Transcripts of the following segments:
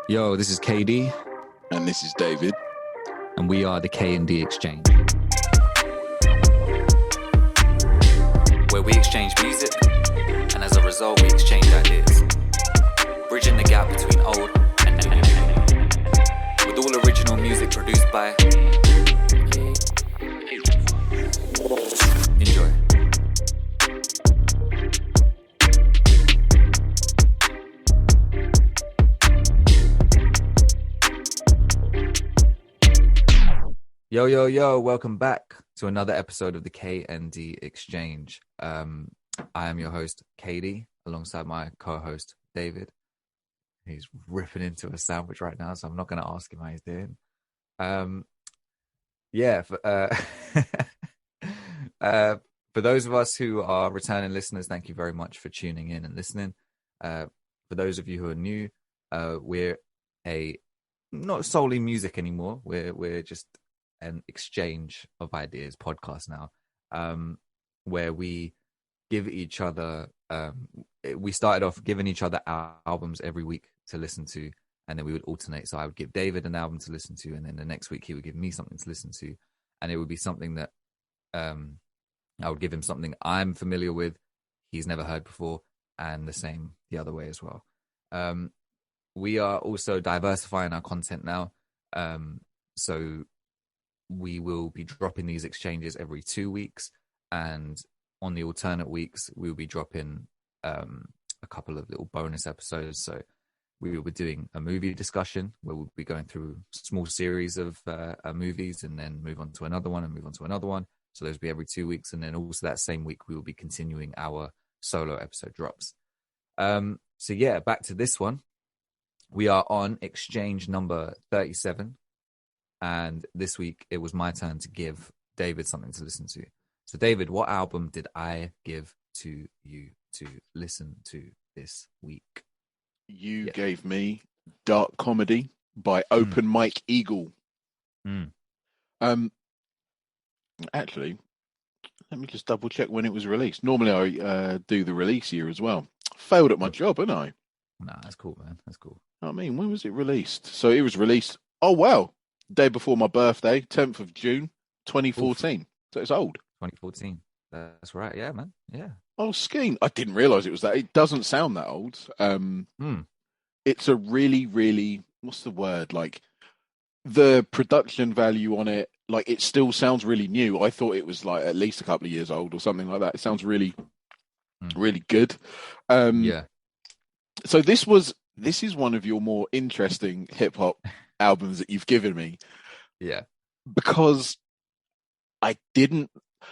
Yo, this is KD, And this is David. and we are the K&D Exchange, where we exchange music, and as a result, we exchange ideas, bridging the gap between old and new, with all original music produced by. Enjoy. Yo, welcome back to another episode of the K&D Exchange. I am your host, Katie, alongside my co-host, David. He's ripping into a sandwich right now, so I'm not going to ask him how he's doing. For those of us who are returning listeners, thank you very much for tuning in and listening. For those of you who are new, we're not solely music anymore. We're just an exchange of ideas podcast now, where we give each other we started off giving each other albums every week to listen to, and then we would alternate. So I would give David an album to listen to, and then the next week he would give me something to listen to, and it would be something that I would give him something I'm familiar with, he's never heard before, and the same the other way as well. We are also diversifying our content now, so we will be dropping these exchanges every 2 weeks, and on the alternate weeks we will be dropping a couple of little bonus episodes. So we will be doing a movie discussion where we'll be going through a small series of movies, and then move on to another one and move on to another one. So those will be every 2 weeks, and then also that same week we will be continuing our solo episode drops. So yeah, back to this one. We are on exchange number 37. And this week, it was my turn to give David something to listen to. So, David, what album did I give to you to listen to this week? You gave me Dark Comedy by Open Mike Eagle. Actually, let me just double check when it was released. Normally, I do the release year as well. Failed at my job, haven't I? Nah, that's cool, man. That's cool. I mean, when was it released? So it was released, oh, wow, day before my birthday, 10th of June, 2014. Oof. So it's old. 2014. That's right. Yeah, man. Yeah. Oh, skiing. I didn't realize it was that. It doesn't sound that old. It's a really, really, what's the word? Like, the production value on it, like, it still sounds really new. I thought it was like at least a couple of years old or something like that. It sounds really, really good. Yeah. So this is one of your more interesting hip hop albums that you've given me. Yeah. Because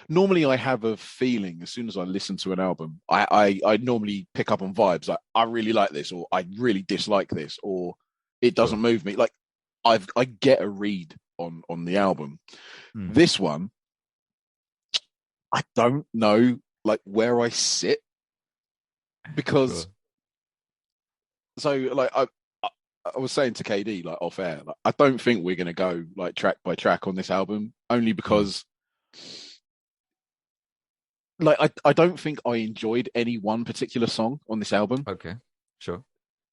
normally I have a feeling as soon as I listen to an album, I normally pick up on vibes. Like, I really like this, or I really dislike this, or it doesn't move me. Like, I get a read on the album. This one, I don't know like where I sit, because so like I was saying to KD like off air, like, I don't think we're gonna go like track by track on this album, only because like I don't think I enjoyed any one particular song on this album. Okay, sure.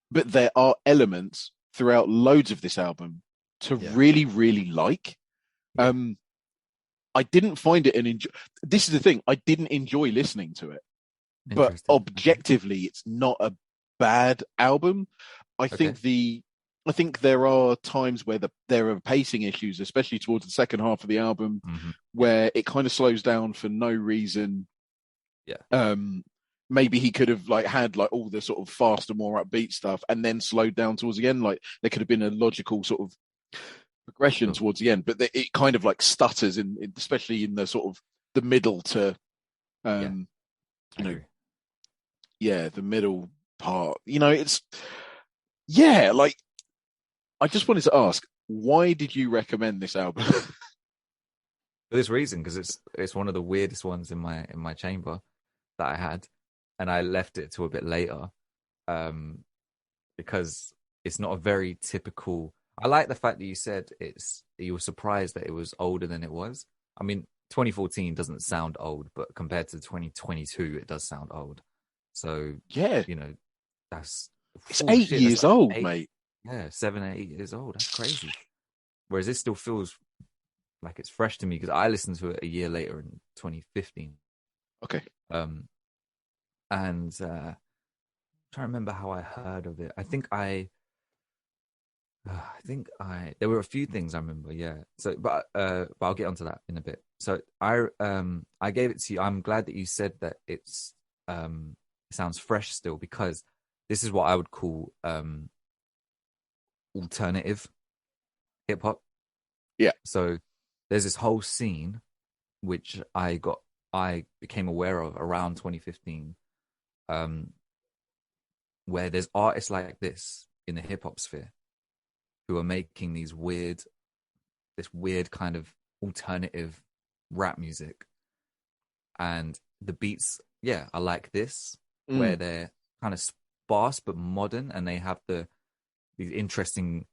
But there are elements throughout loads of this album to really, really like. I didn't find it this is the thing, I didn't enjoy listening to it. But objectively, it's not a bad album. I think there are times where there are pacing issues, especially towards the second half of the album, where it kind of slows down for no reason. Yeah. Maybe he could have like had like all the sort of faster, more upbeat stuff, and then slowed down towards the end. Like, there could have been a logical sort of progression towards the end, but it kind of like stutters especially in the sort of the middle to, the middle part. It's like, I just wanted to ask, why did you recommend this album? For this reason, because it's one of the weirdest ones in my chamber that I had, and I left it to a bit later, because it's not a very typical. I like the fact that you said you were surprised that it was older than it was. I mean, 2014 doesn't sound old, but compared to 2022, it does sound old. So yeah, that's it's 8 years old, mate. Yeah, 7, 8 years old. That's crazy. Whereas this still feels like it's fresh to me because I listened to it a year later in 2015. Okay. Um, and trying to remember how I heard of it. There were a few things I remember, yeah. So but I'll get onto that in a bit. So I gave it to you. I'm glad that you said that it sounds fresh still, because this is what I would call alternative hip hop. Yeah. So there's this whole scene which I became aware of around 2015, um, where there's artists like this in the hip hop sphere who are making this weird kind of alternative rap music, and the beats, yeah, are like this, where Mm. they're kind of sparse but modern, and they have these interesting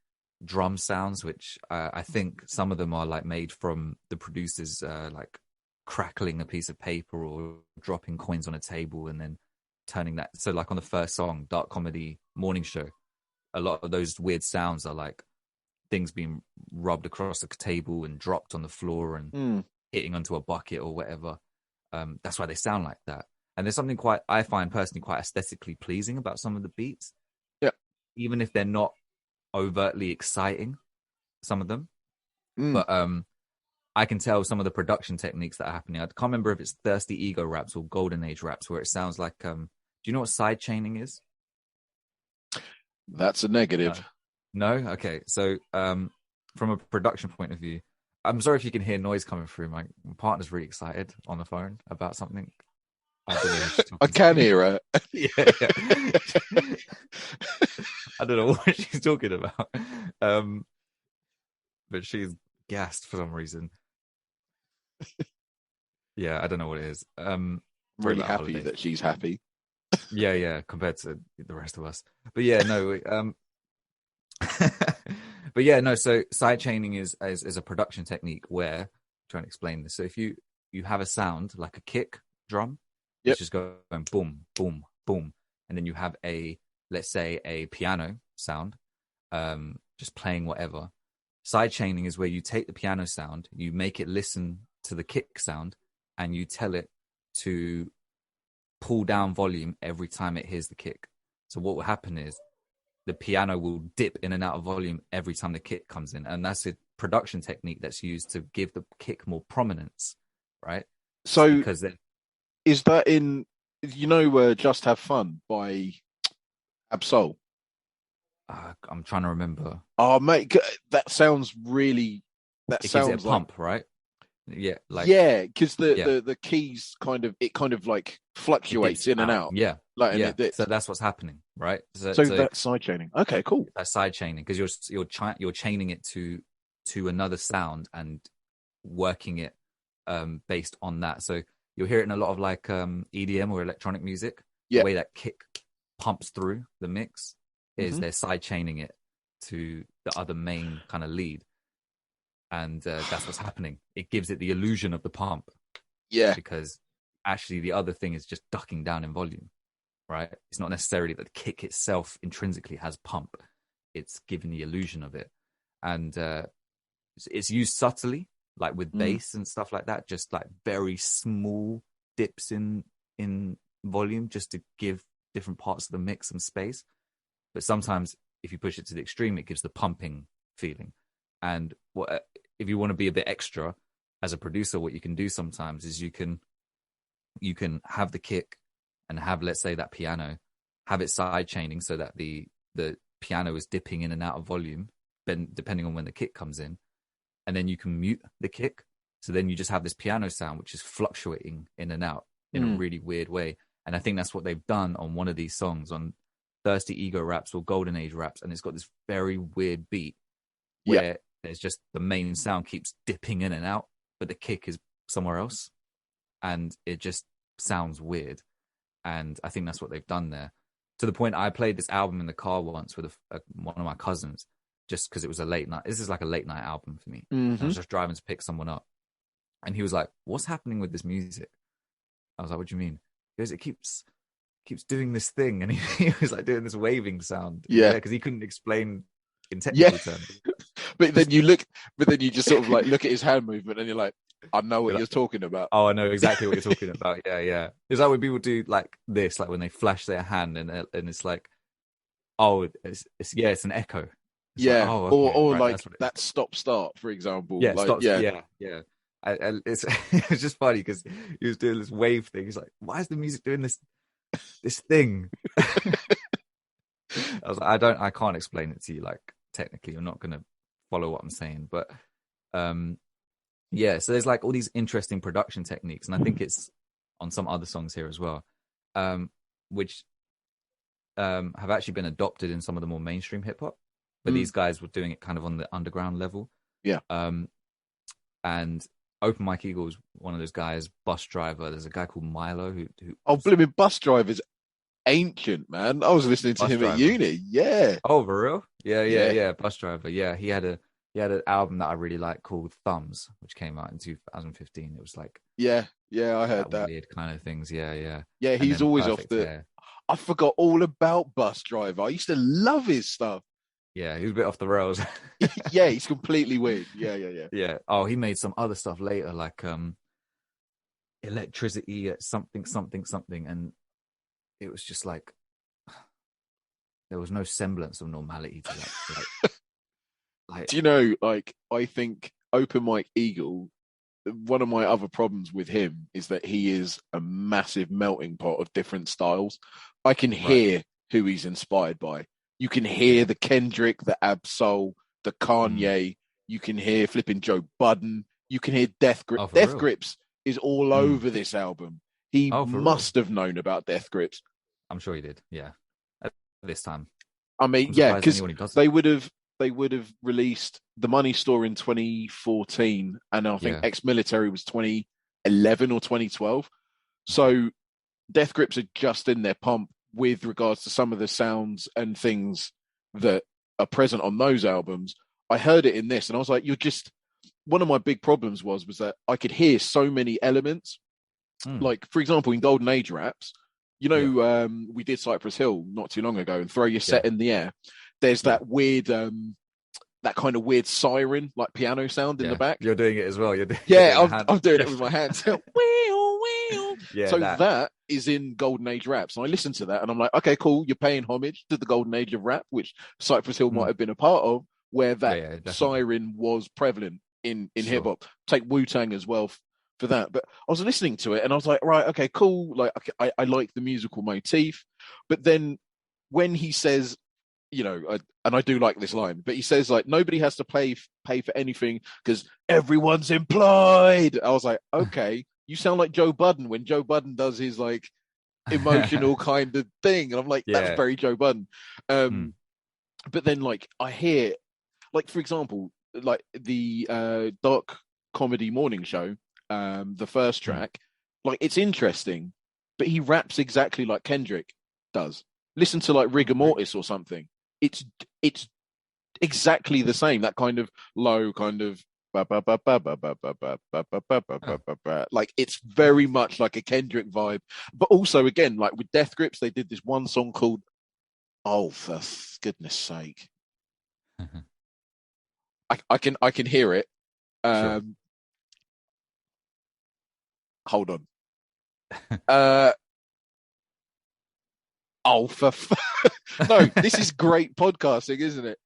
drum sounds, which I think some of them are like made from the producers like crackling a piece of paper or dropping coins on a table and then turning that. So like on the first song, Dark Comedy Morning Show, a lot of those weird sounds are like things being rubbed across the table and dropped on the floor and Mm. hitting onto a bucket or whatever. That's why they sound like that. And there's something quite, I find personally, quite aesthetically pleasing about some of the beats, Yeah. even if they're not overtly exciting, some of them. Mm. But I can tell some of the production techniques that are happening. I can't remember if it's Thirsty Ego raps or Golden Age raps, where it sounds like, do you know what side chaining is? That's a negative. No. No? Okay. So from a production point of view, I'm sorry if you can hear noise coming through. My partner's really excited on the phone about something. I don't know who she's I talking can to. hear her. Yeah, yeah. I don't know what she's talking about. Um, but she's gassed for some reason. Yeah, I don't know what it is. I'm Probably really about happy holiday. that she's happy. Yeah, yeah, compared to the rest of us. But yeah, no, but yeah, no. So side chaining is a production technique where, trying to explain this. So if you have a sound like a kick drum, Yep. it's just going boom, boom, boom, and then you have let's say a piano sound, just playing whatever. Side chaining is where you take the piano sound, you make it listen to the kick sound, and you tell it to pull down volume every time it hears the kick. So what will happen is the piano will dip in and out of volume every time the kick comes in, and that's a production technique that's used to give the kick more prominence, right? So Because then, is that in, Just Have Fun by Absol? I'm trying to remember. Oh, mate, that sounds really, that It gives it a sounds like, pump, right? Yeah, like yeah, because yeah, the keys kind of like it fluctuates dips in and out. out, Yeah, like, and yeah. it So dips. that's what's happening, right? So, So so that's side chaining. Okay, cool. that's side chaining because you're chaining it to another sound and working it based on that. So you'll hear it in a lot of like EDM or electronic music. The Yeah. way that kick pumps through the mix is Hmm. they're side chaining it to the other main kind of lead, and that's what's happening. It gives it the illusion of the pump Yeah. because actually the other thing is just ducking down in volume, right? It's not necessarily that the kick itself intrinsically has pump. It's giving the illusion of it, and it's used subtly, like with Mm. bass and stuff like that, just like very small dips in volume, just to give different parts of the mix some space. But sometimes, if you push it to the extreme, it gives the pumping feeling. And what if you want to be a bit extra as a producer? What you can do sometimes is you can have the kick and have, let's say, that piano, have it side chaining so that the piano is dipping in and out of volume, depending on when the kick comes in, and then you can mute the kick. So then you just have this piano sound which is fluctuating in and out in a Mm. really weird way. And I think that's what they've done on one of these songs, on Thirsty Ego Raps or Golden Age Raps, and it's got this very weird beat Yeah. where there's just the main sound keeps dipping in and out, but the kick is somewhere else, and it just sounds weird. And I think that's what they've done there. To the point, I played this album in the car once with one of my cousins, just because it was a late night. This is like a late night album for me. I Hmm. was just driving to pick someone up, and he was like, "What's happening with this music?" I was like, "What do you mean?" He goes, "It keeps doing this thing," and he was like doing this waving sound. Yeah, Yeah. because he couldn't explain in Yeah. technical terms. But then you look, but then you just sort of like look at his hand movement and you're like, I know what You're you're like, talking about. oh, I know exactly what you're talking about. Yeah, yeah. It's like when people do like this, like when they flash their hand and it's like, oh, it's yeah, it's an echo. It's like, Yeah. oh, okay, Or right, like that's what it is. that stop start, for example. Yeah, Like, stops. yeah. Yeah, yeah. And it's it's just funny because he was doing this wave thing. He's like, why is the music doing this thing? I was like, I can't explain it to you. Like technically, you're not gonna follow what I'm saying, but um, yeah. So there's like all these interesting production techniques, and I think it's on some other songs here as well, which have actually been adopted in some of the more mainstream hip hop. But Mm, these guys were doing it kind of on the underground level. yeah. Um, and Open Mike Eagle's one of those guys, bus driver. There's a guy called Milo who Oh, was blooming Bus Driver's ancient, man. I was listening to bus him at driver. uni. Yeah. Oh, for real? Yeah, yeah, Yeah. yeah. Bus driver. Yeah, he had an album that I really like called Thumbs, which came out in 2015. It was like Yeah. Yeah. I heard that that. weird kind of things. Yeah, yeah. Yeah. And He's then always off Perfect the. Hair. I forgot all about Bus Driver. I used to love his stuff. Yeah, he was a bit off the rails. Yeah. He's completely weird. Yeah. Yeah. Yeah. Yeah. Oh, he made some other stuff later, like electricity at something, something, something, and it was just like there was no semblance of normality to that. Like Do you know, like, I think Open Mike Eagle, one of my other problems with him is that he is a massive melting pot of different styles. I can right. hear who he's inspired by. You can hear Yeah. the Kendrick, the Absol, the Mm. Kanye. You can hear flipping Joe Budden. You can hear Death Grip. Oh, for Death real? Grips is all Mm. over this album. He Oh, for real? must have known about Death Grips. I'm sure he did. Yeah. At this time, I mean, I'm yeah, surprised because anyone who doesn't. they would have released The Money Store in 2014, and I think Yeah. Ex-Military was 2011 or 2012. So Death Grips are just in their pump with regards to some of the sounds and things that are present on those albums. I heard it in this, and I was like, "You're just." One of my big problems was that I could hear so many elements. Mm. Like, for example, in Golden Age raps, Yeah. we did Cypress Hill not too long ago, and Throw Your Yeah. Set in the Air. There's Yeah. that weird, that kind of weird siren, like piano sound in the Yeah. back. You're doing it as well. You're Yeah, doing the I'm hand I'm doing it with my gesture. hands. Wheel, wheel. Yeah. So That. that is in Golden Age raps, and I listen to that, and I'm like, okay, cool. You're paying homage to the Golden Age of rap, which Cypress Hill might Mm. have been a part of, where Yeah. that Yeah. Definitely. siren was prevalent in hip Sure. hop. Take Wu-Tang as well for that. But I was listening to it, and I was like, right, okay, cool. Like, I like the musical motif, but then when he says, and I do like this line, but he says like nobody has to pay for anything because everyone's employed. I was like, okay, you sound like Joe Budden when Joe Budden does his like emotional kind of thing, and I'm like, that's Yeah. very Joe Budden. Mm. But then like I hear, like for example, like the dark comedy morning show, the first Mm. track, like it's interesting, but he raps exactly like Kendrick does. Listen to like Oh, Rigor really? Mortis or something. It's exactly the same. That kind of low kind of Oh, like it's very much like a Kendrick vibe. But also again, like with Death Grips, they did this one song called "Oh, for goodness sake." I can hear it. sure. Um, hold on. Uh, oh, no, this is great podcasting, isn't it?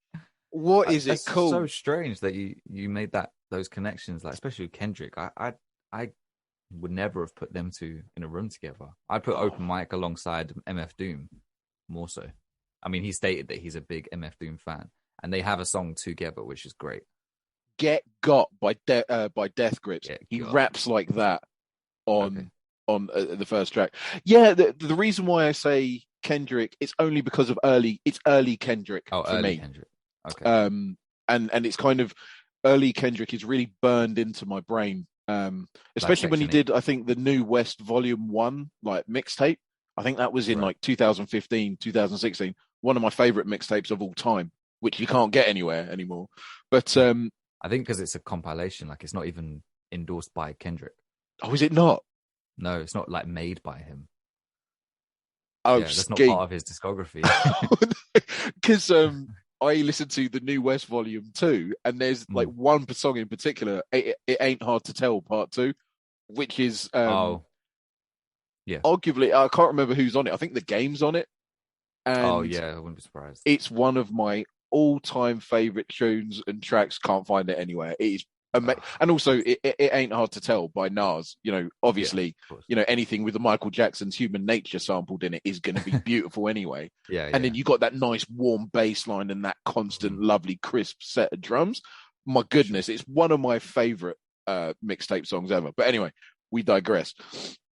What is it That's so called? strange that you made those connections, like especially with Kendrick. I would never have put them two in a room together. I'd put Oh, Open Mic alongside MF Doom more so. I mean, he stated that he's a big MF Doom fan, and they have a song together, which is great. Get Got by Death Grips. Yeah, He God. raps like that Okay. on the first track. Yeah, the reason why I say Kendrick, it's only because of early Kendrick Oh, for early me. Kendrick. Okay. And it's kind of early Kendrick is really burned into my brain. Like Especially when he Section 8. did, I think, the New West Volume 1, like mixtape. I think that was in Right. like 2015, 2016. One of my favorite mixtapes of all time, which you can't get anywhere anymore. But I think because it's a compilation, like it's not even endorsed by Kendrick. oh, is it not? No, it's not like made by him. Oh, Yeah, that's not ski. part of his discography. Because I listened to the New West Volume 2, and there's like Mm. one song in particular, it Ain't Hard to Tell Part 2, which is Oh, yeah. arguably, I can't remember who's on it. I think the game's on it, Oh, and yeah. I wouldn't be surprised. it's one of my all-time favorite tunes and tracks. Can't find it anywhere. It is amazing. Ah, And also, it Ain't Hard to Tell by Nas. You know, yeah, of obviously, course. anything with the Michael Jackson's Human Nature sampled in it is going to be beautiful anyway. Yeah, And yeah. then you got that nice warm bass line and that constant, Mm, lovely, crisp set of drums. My for sure. goodness, it's one of my favorite mixtape songs ever. But anyway, we digress.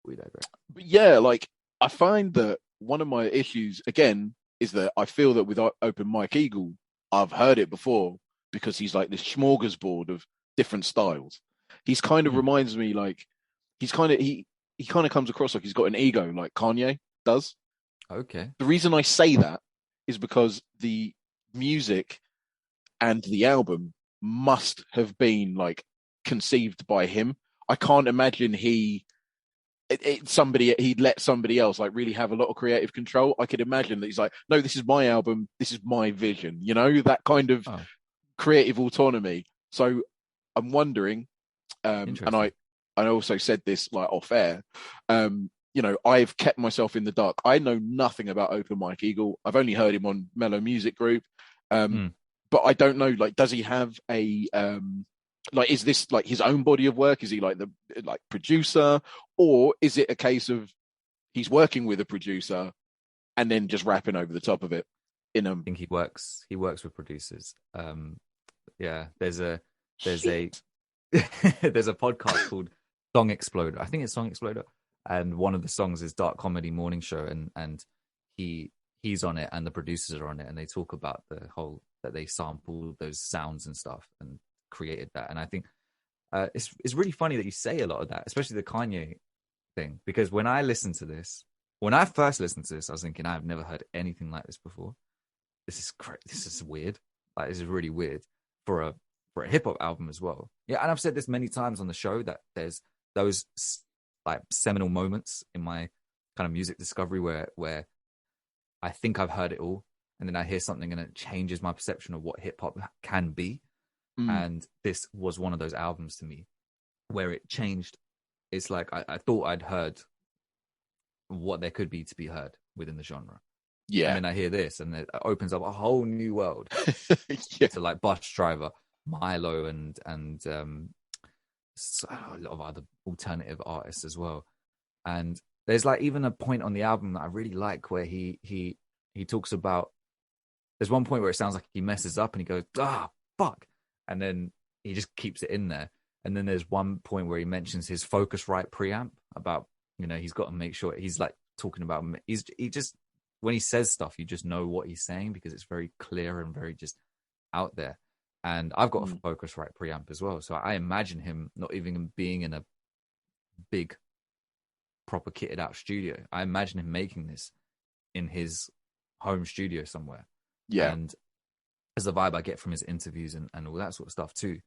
We digress. But yeah, like I find that one of my issues again is that I feel that with Open Mike Eagle, I've heard it before because he's like this smorgasbord of different styles. He's kind of Mm. reminds me like he kind of comes across like he's got an ego like Kanye does. Okay. The reason I say that is because the music and the album must have been like conceived by him. I can't imagine he'd let somebody else like really have a lot of creative control. I could imagine that he's like, no, this is my album, this is my vision, that kind of Oh, creative autonomy. So I'm wondering, and interesting. I also said this like off air, I've kept myself in the dark. I know nothing about Open Mike Eagle. I've only heard him on Mellow Music Group. Mm. But I don't know, like, does he have a like, is this like his own body of work? Is he like the producer, or is it a case of he's working with a producer and then just rapping over the top of it in a I think he works with producers. Yeah, there's a shit? there's a podcast called Song Exploder. I think it's Song Exploder, and one of the songs is Dark Comedy Morning Show, and he's on it, and the producers are on it, and they talk about the whole that they sampled those sounds and stuff and created that. And I think it's really funny that you say a lot of that, especially the Kanye thing, because when I first listened to this, I was thinking I've never heard anything like this before. This is this is weird. Like, this is really weird for a hip hop album as well. Yeah, and I've said this many times on the show that there's those like seminal moments in my kind of music discovery where I think I've heard it all, and then I hear something and it changes my perception of what hip hop can be. Mm, And this was one of those albums to me where it changed. It's like I thought I'd heard what there could be to be heard within the genre. And yeah, then I hear this, and it opens up a whole new world yeah, to like Bus Driver, Milo, and a lot of other alternative artists as well. And there's like even a point on the album that I really like where he talks about. There's one point where it sounds like he messes up and he goes, fuck, and then he just keeps it in there. And then there's one point where he mentions his Focusrite preamp about, he's got to make sure he's like talking about, he just, when he says stuff, you just know what he's saying because it's very clear and very just out there. And I've got a mm, Focusrite preamp as well. So I imagine him not even being in a big, proper kitted out studio. I imagine him making this in his home studio somewhere. yeah. And as the vibe I get from his interviews and all that sort of stuff too.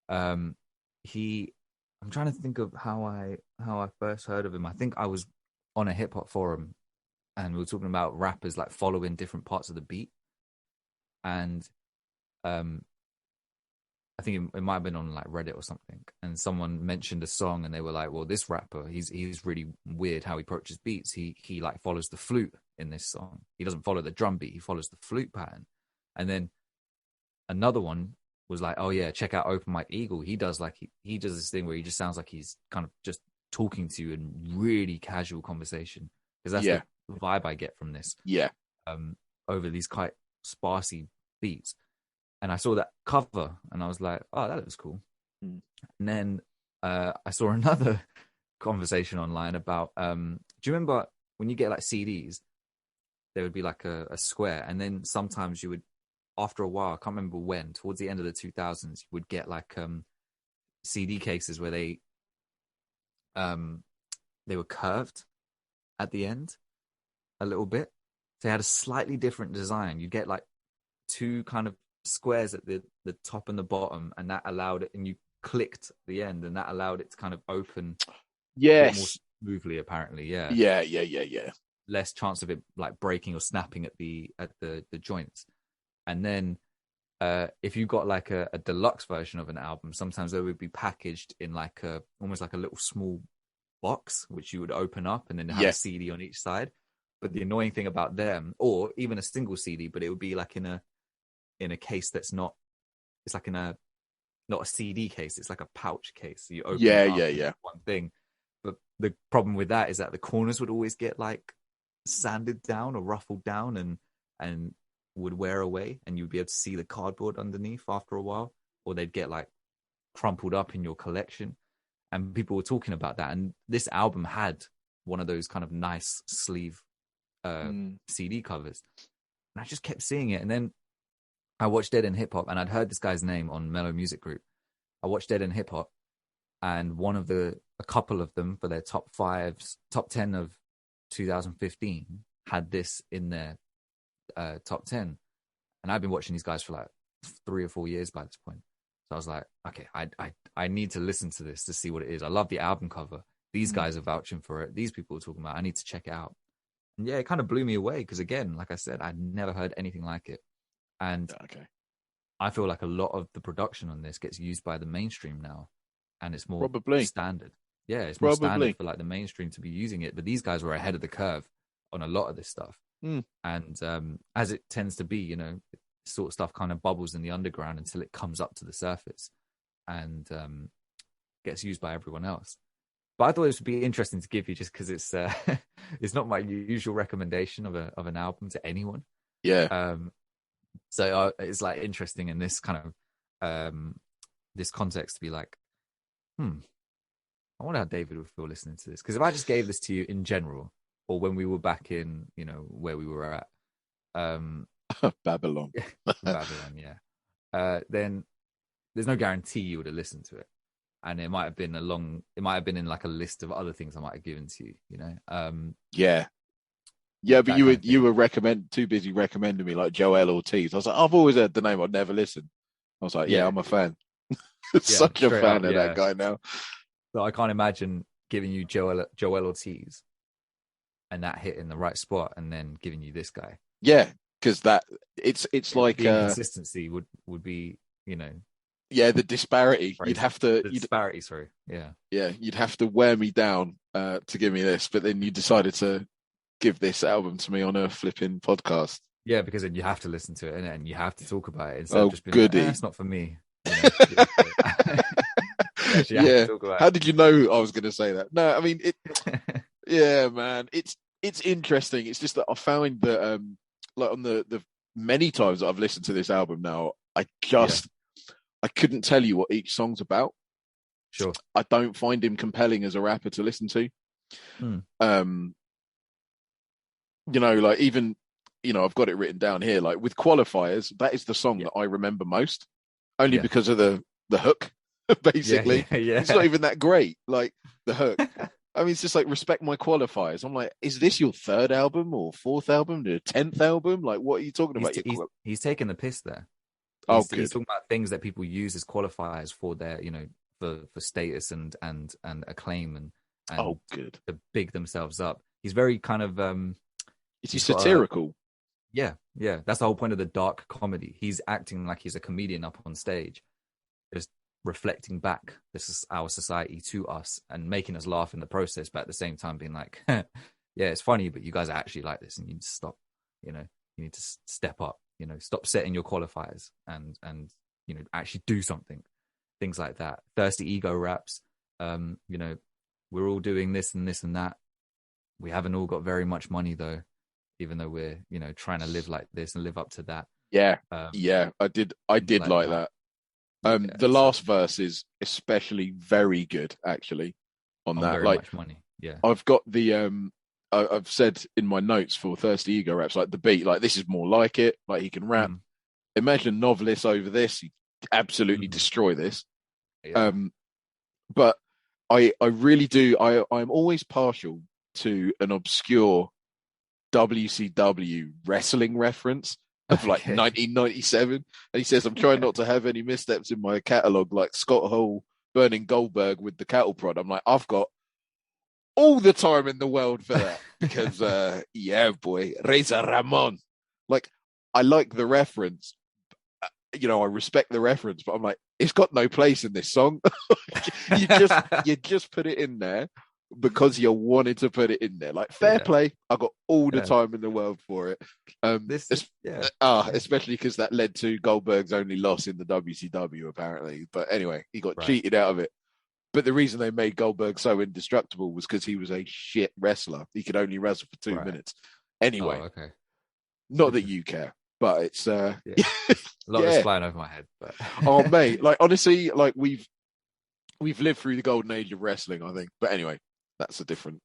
Um, I'm trying to think of how I first heard of him. I think I was on a hip hop forum and we were talking about rappers like following different parts of the beat. And I think it might have been on like Reddit or something. And someone mentioned a song and they were like, well, this rapper, he's really weird how he approaches beats. He like follows the flute in this song. He doesn't follow the drum beat, he follows the flute pattern. And then another one was like, oh yeah, check out Open Mike Eagle. He does like he does this thing where he just sounds like he's kind of just talking to you in really casual conversation. Because that's Yeah, the vibe I get from this. yeah. Over these quite sparsy beats. And I saw that cover and I was like, oh, that looks cool. Mm. And then I saw another conversation online about, do you remember when you get like CDs, there would be like a square. And then sometimes you would, after a while, I can't remember when, towards the end of the 2000s, you would get like CD cases where they were curved at the end a little bit. They had a slightly different design. You'd get like two kind of squares at the top and the bottom, and that allowed it, and you clicked the end, and that allowed it to kind of open a bit more Yes. smoothly, apparently. Yeah. Yeah, yeah, yeah, yeah. Less chance of it like breaking or snapping at the joints. And then if you got like a deluxe version of an album, sometimes they would be packaged in like a almost like a little small box, which you would open up and then have a Yeah. CD on each side. But the annoying thing about them, or even a single CD, but it would be like in a case that's not. It's like in a not a CD case. It's like a pouch case. So you open Yeah. it Yeah. up and Yeah. it's one thing. But the problem with that is that the corners would always get like sanded down or ruffled down and would wear away, and you'd be able to see the cardboard underneath after a while, or they'd get like crumpled up in your collection. And people were talking about that. And this album had one of those kind of nice sleeve CD covers, and I just kept seeing it. And then I watched Dead End Hip Hop, and I'd heard this guy's name on Mellow Music Group. I watched Dead End Hip Hop, and a couple of them for their top 10 of 2015 had this in their top 10. And I've been watching these guys for like 3 or 4 years by this point. So I was like, okay, I need to listen to this to see what it is. I love the album cover. These guys are vouching for it. These people are talking about it. I need to check it out. And yeah, it kind of blew me away because, again, like I said, I'd never heard anything like it. And Okay. I feel like a lot of the production on this gets used by the mainstream now, and it's more Probably. standard. Yeah, it's more Probably. standard for like the mainstream to be using it. But these guys were ahead of the curve on a lot of this stuff. And as it tends to be, sort of stuff kind of bubbles in the underground until it comes up to the surface and gets used by everyone else. But I thought this would be interesting to give you just because it's it's not my usual recommendation of an album to anyone. Yeah. So it's like interesting in this kind of this context to be like, I wonder how David would feel listening to this. Because if I just gave this to you in general, or when we were back in, where we were at, Babylon. Babylon, yeah, then there's no guarantee you would have listened to it, and it might have been in like a list of other things I might have given to you, Yeah. Yeah, but you were too busy recommending me like Joel Ortiz. I was like, I've always heard the name, I'd never listen. I was like, yeah, I'm a fan. Such a fan of that guy now. So I can't imagine giving you Joel Ortiz and that hit in the right spot, and then giving you this guy. Yeah, because it's like the inconsistency would be, yeah, the disparity. Right. You'd have to disparity. Sorry, yeah, you'd have to wear me down to give me this, but then you decided to give this album to me on a flipping podcast. Yeah, because then you have to listen to it and you have to talk about it instead of just being goody. Like, it's not for me. Yeah. How did you know I was going to say that? No, I mean it. Yeah, man, it's interesting. It's just that I found that like on the many times that I've listened to this album now, I couldn't tell you what each song's about. Sure. I don't find him compelling as a rapper to listen to. Like even, I've got it written down here, like with Qualifiers, that is the song that I remember most, only because of the hook, basically. Yeah. It's not even that great, like the hook. I mean, it's just like Respect My Qualifiers. I'm like, is this your third album or fourth album, the 10th album? Like, what are you talking about? He's taking the piss there. He's talking about things that people use as qualifiers for their, for status and acclaim and good to big themselves up. He's very kind of is he satirical? Yeah. That's the whole point of the dark comedy. He's acting like he's a comedian up on stage, just reflecting back this is our society to us and making us laugh in the process, but at the same time being like, yeah, it's funny, but you guys are actually like this, and you need to stop. You need to step up. Stop setting your qualifiers and actually do something. Things like that. Thirsty ego raps. We're all doing this and this and that. We haven't all got very much money though, even though we're trying to live like this and live up to that. Yeah, I did like that. The last verse is especially very good, actually. On that, very like much money. Yeah, I've got the I've said in my notes for Thirsty Ego raps, like the beat, like this is more like it. Like he can rap. Imagine Novelist over this, he absolutely destroy this. Yeah. But I really do. I'm always partial to an obscure WCW wrestling reference of like 1997, and he says, "I'm trying not to have any missteps in my catalog, like Scott Hall burning Goldberg with the cattle prod." I'm like, I've got all the time in the world for that because, yeah, boy, Razor Ramon. Like, I like the reference. I respect the reference, but I'm like, it's got no place in this song. you just you just put it in there because you wanted to put it in there. Like fair Yeah, play, I got all the yeah. time in the world for it. This is yeah. Especially because that led to Goldberg's only loss in the WCW apparently. But anyway, he got Right. cheated out of it. But the reason they made Goldberg so indestructible was because he was a shit wrestler. He could only wrestle for 2 minutes. Oh, Anyway, okay. not that you care, but it's Yeah. A lot was yeah. flying over my head, but Oh mate, like honestly, like we've lived through the golden age of wrestling, I think. But anyway, that's a different.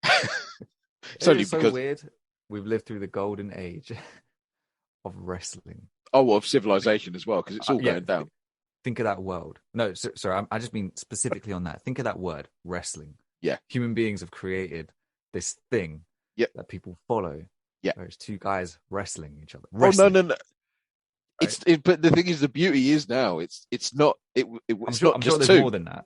It's it only is so because weird. We've lived through the golden age of wrestling. of civilization as well, because it's all Yeah, going down. think of that world. No, sorry, I just mean specifically on that. Think of that word, wrestling. Yeah. Human beings have created this thing Yep. that people follow. Yeah. Where it's two guys wrestling each other. Oh no, Wrestling. no, no. Right? But the thing is, the beauty is now it's not it's not I'm sure just there's two. more than that.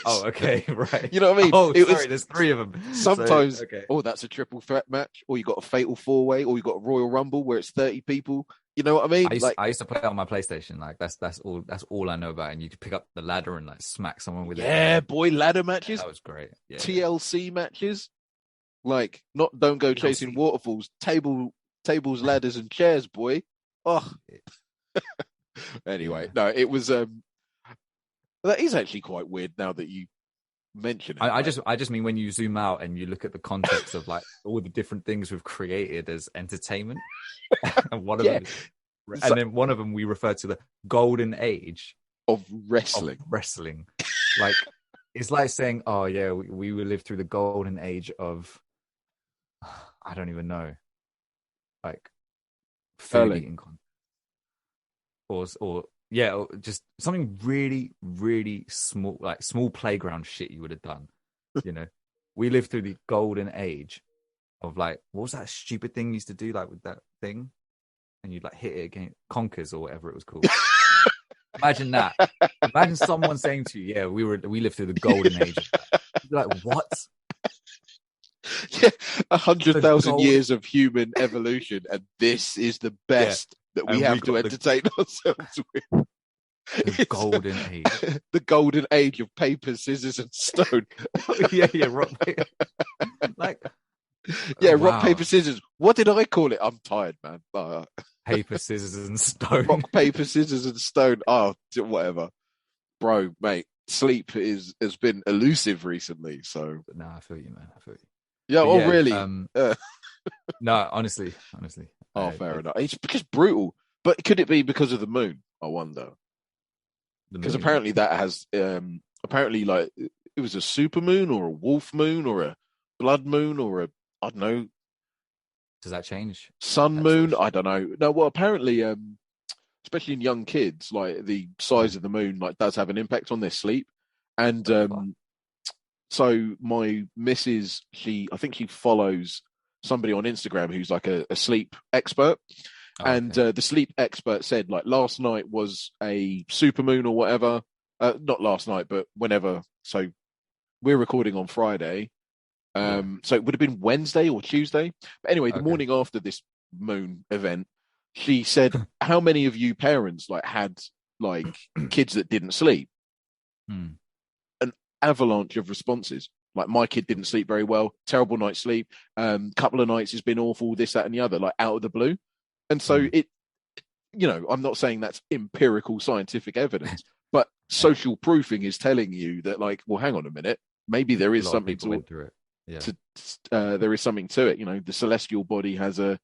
Oh, okay, right. You know what I mean? Oh, sorry, there's three of them. Sometimes, so, okay. oh, that's a triple threat match, or you got a fatal 4-way, or you got a Royal Rumble where it's 30 people. You know what I mean? I used to play it on my PlayStation. Like that's all I know about. And you could pick up the ladder and like smack someone with it. Yeah, boy, ladder matches, that was great. Yeah, TLC matches, like not don't go chasing TLC. waterfalls, tables, ladders, and chairs, boy. Oh, anyway, no, it was that is actually quite weird now that you mention it. I just mean when you zoom out and you look at the context of like all the different things we've created as entertainment, and one of them, and then one of them we refer to the golden age of wrestling. Like it's like saying, oh yeah, we will live through the golden age of, I don't even know, like food eating content, or yeah, or just something really, really small, like small playground shit you would have done. You know, we lived through the golden age of like, what was that stupid thing you used to do, like with that thing, and you'd like hit it against Conkers or whatever it was called. Imagine that. Imagine someone saying to you, "Yeah, we lived through the golden age." You're like, what? Yeah, 100,000 years of human evolution, and this is the best that we have to entertain ourselves with. The golden age. The golden age of paper, scissors, and stone. yeah, rock, paper. Like, yeah, wow. Rock, paper, scissors. What did I call it? I'm tired, man. Paper, scissors, and stone. Rock, paper, scissors, and stone. Oh, whatever, bro, mate. Sleep has been elusive recently. So, no, I feel you, man. I feel you. Yeah. But oh, really? No, honestly. Oh, fair enough. It's just brutal. But could it be because of the moon? I wonder. Because apparently that has apparently like it was a super moon or a wolf moon or a blood moon or a I don't know. Does that change? Sun moon? I don't know. No, well apparently especially in young kids, like the size of the moon like does have an impact on their sleep. And so my missus, I think she follows somebody on Instagram who's like a sleep expert. And the sleep expert said, like, last night was a supermoon or whatever. Not last night, but whenever. So we're recording on Friday. So it would have been Wednesday or Tuesday. But anyway, the morning after this moon event, she said, how many of you parents like had like kids that didn't sleep? An avalanche of responses. Like, my kid didn't sleep very well. Terrible night's sleep. Couple of nights has been awful. This, that, and the other. Like, out of the blue. And so it, I'm not saying that's empirical scientific evidence, but social proofing is telling you that, like, well, hang on a minute, maybe there is something to it. Yeah. There is something to it. The celestial body has an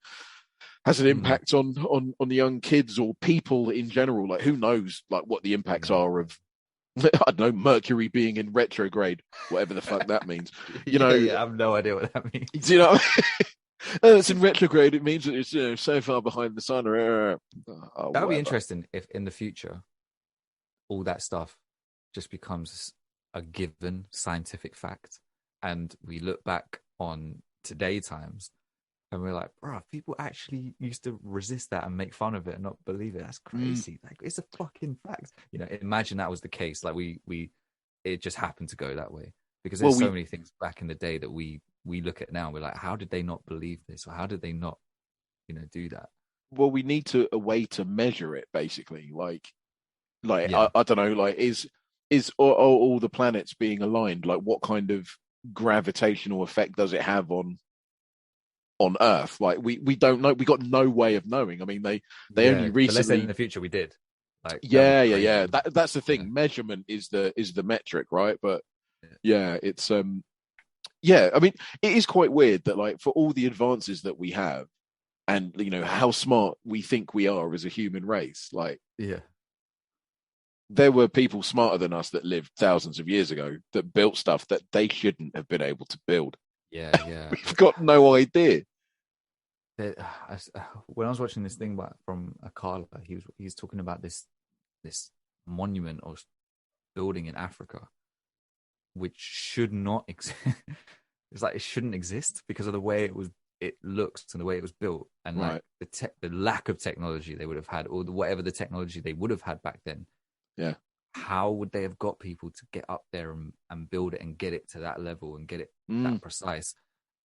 impact on the young kids or people in general. Like, who knows, like, what the impacts are of, I don't know, Mercury being in retrograde, whatever the fuck that means. I have no idea what that means. Do you know what I mean? It's in retrograde. It means that it's so far behind the sun. That would be interesting if in the future all that stuff just becomes a given scientific fact, and we look back on today times and we're like, bro, people actually used to resist that and make fun of it and not believe it. That's crazy. Like, it's a fucking fact. Imagine that was the case. Like it just happened to go that way, because there's so many things back in the day that we look at now and we're like, how did they not believe this, or how did they not do that? well, we need to a way to measure it, basically. Like Yeah, I don't know, like is all the planets being aligned? Like, what kind of gravitational effect does it have on Earth? Like, we don't know. We got no way of knowing. I mean, they only yeah. But let's say in recently. the future we did. Like that'd be Yeah. crazy. That's the Yeah, thing. Measurement is the metric, right? But yeah, yeah, it's yeah. I mean, it is quite weird that like for all the advances that we have, and how smart we think we are as a human race, like yeah, there were people smarter than us that lived thousands of years ago that built stuff that they shouldn't have been able to build. yeah. We've got no idea. When I was watching this thing from Akala, he's talking about this monument or building in Africa, which should not exist. It's like it shouldn't exist because of the way it looks and the way it was built, and like Right. the lack of technology they would have had, or whatever the technology they would have had back then. Yeah. How would they have got people to get up there and build it and get it to that level and get it Mm. that precise?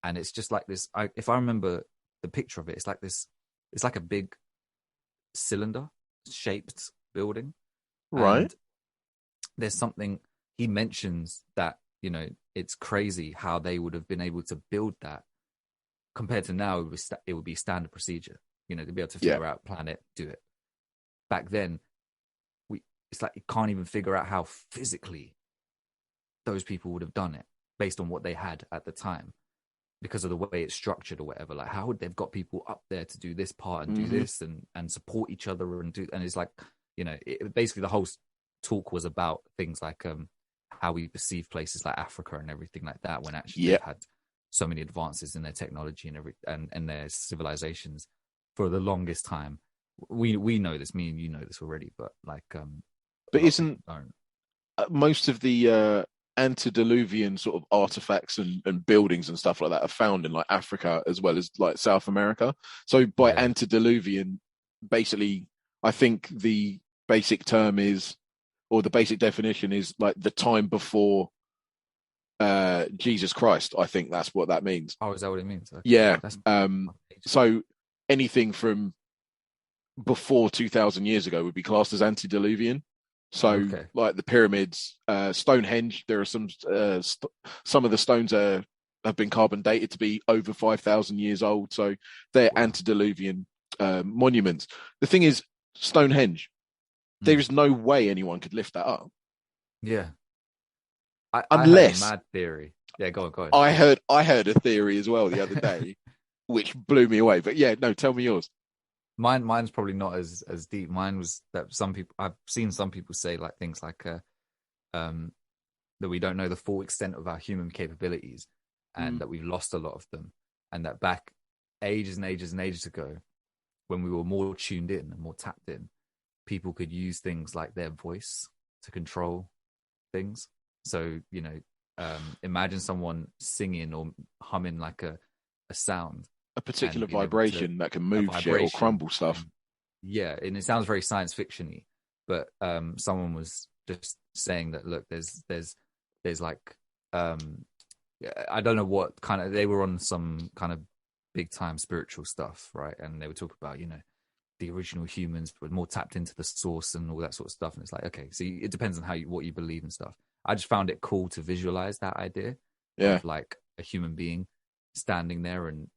And it's just like this. If I remember the picture of it, it's like this. It's like a big cylinder shaped building, Right. and there's something he mentions that it's crazy how they would have been able to build that compared to now. It would be standard procedure, to be able to Yeah. figure out plan it, do it. Back then, it's like you can't even figure out how physically those people would have done it based on what they had at the time because of the way it's structured or whatever. Like, how would they've got people up there to do this part and do Hmm. this and support each other and it's like, basically the whole talk was about things like how we perceive places like Africa and everything like that, when actually Yeah. they've had so many advances in their technology and their civilizations for the longest time. We know this, me and you know this already, but like a But lot of people isn't don't. most of the antediluvian sort of artifacts and buildings and stuff like that are found in like Africa as well as like South America? So by Yeah. antediluvian, basically, I think the basic term is, or the basic definition is like the time before Jesus Christ. I think that's what that means. Oh, is that what it means? Okay. Yeah. That's So anything from before 2000 years ago would be classed as antediluvian. So okay. like the pyramids, Stonehenge, there are some of the stones have been carbon dated to be over 5,000 years old. So they're Wow. antediluvian monuments. The thing is, Stonehenge, there Mm. is no way anyone could lift that up Yeah. I heard a unless mad theory. Yeah, go on, go on. I heard a theory as well the other day, which blew me away. But yeah, no, tell me yours. Mine's probably not as deep. Mine was that some people I've seen some people say like things like um that we don't know the full extent of our human capabilities and Mm, that we've lost a lot of them, and that back ages and ages and ages ago, when we were more tuned in and more tapped in, people could use things like their voice to control things. So, imagine someone singing or humming like a sound a and particular being able to vibration that can a move shit or vibration. crumble stuff. And yeah, and it sounds very science fictiony, but someone was just saying that look, there's like I don't know what kind of they were on some kind of big time spiritual stuff, right? And they were talking about the original humans were more tapped into the source and all that sort of stuff. And it's like, okay, so it depends on what you believe and stuff. I just found it cool to visualize that idea Yeah. of like a human being standing there and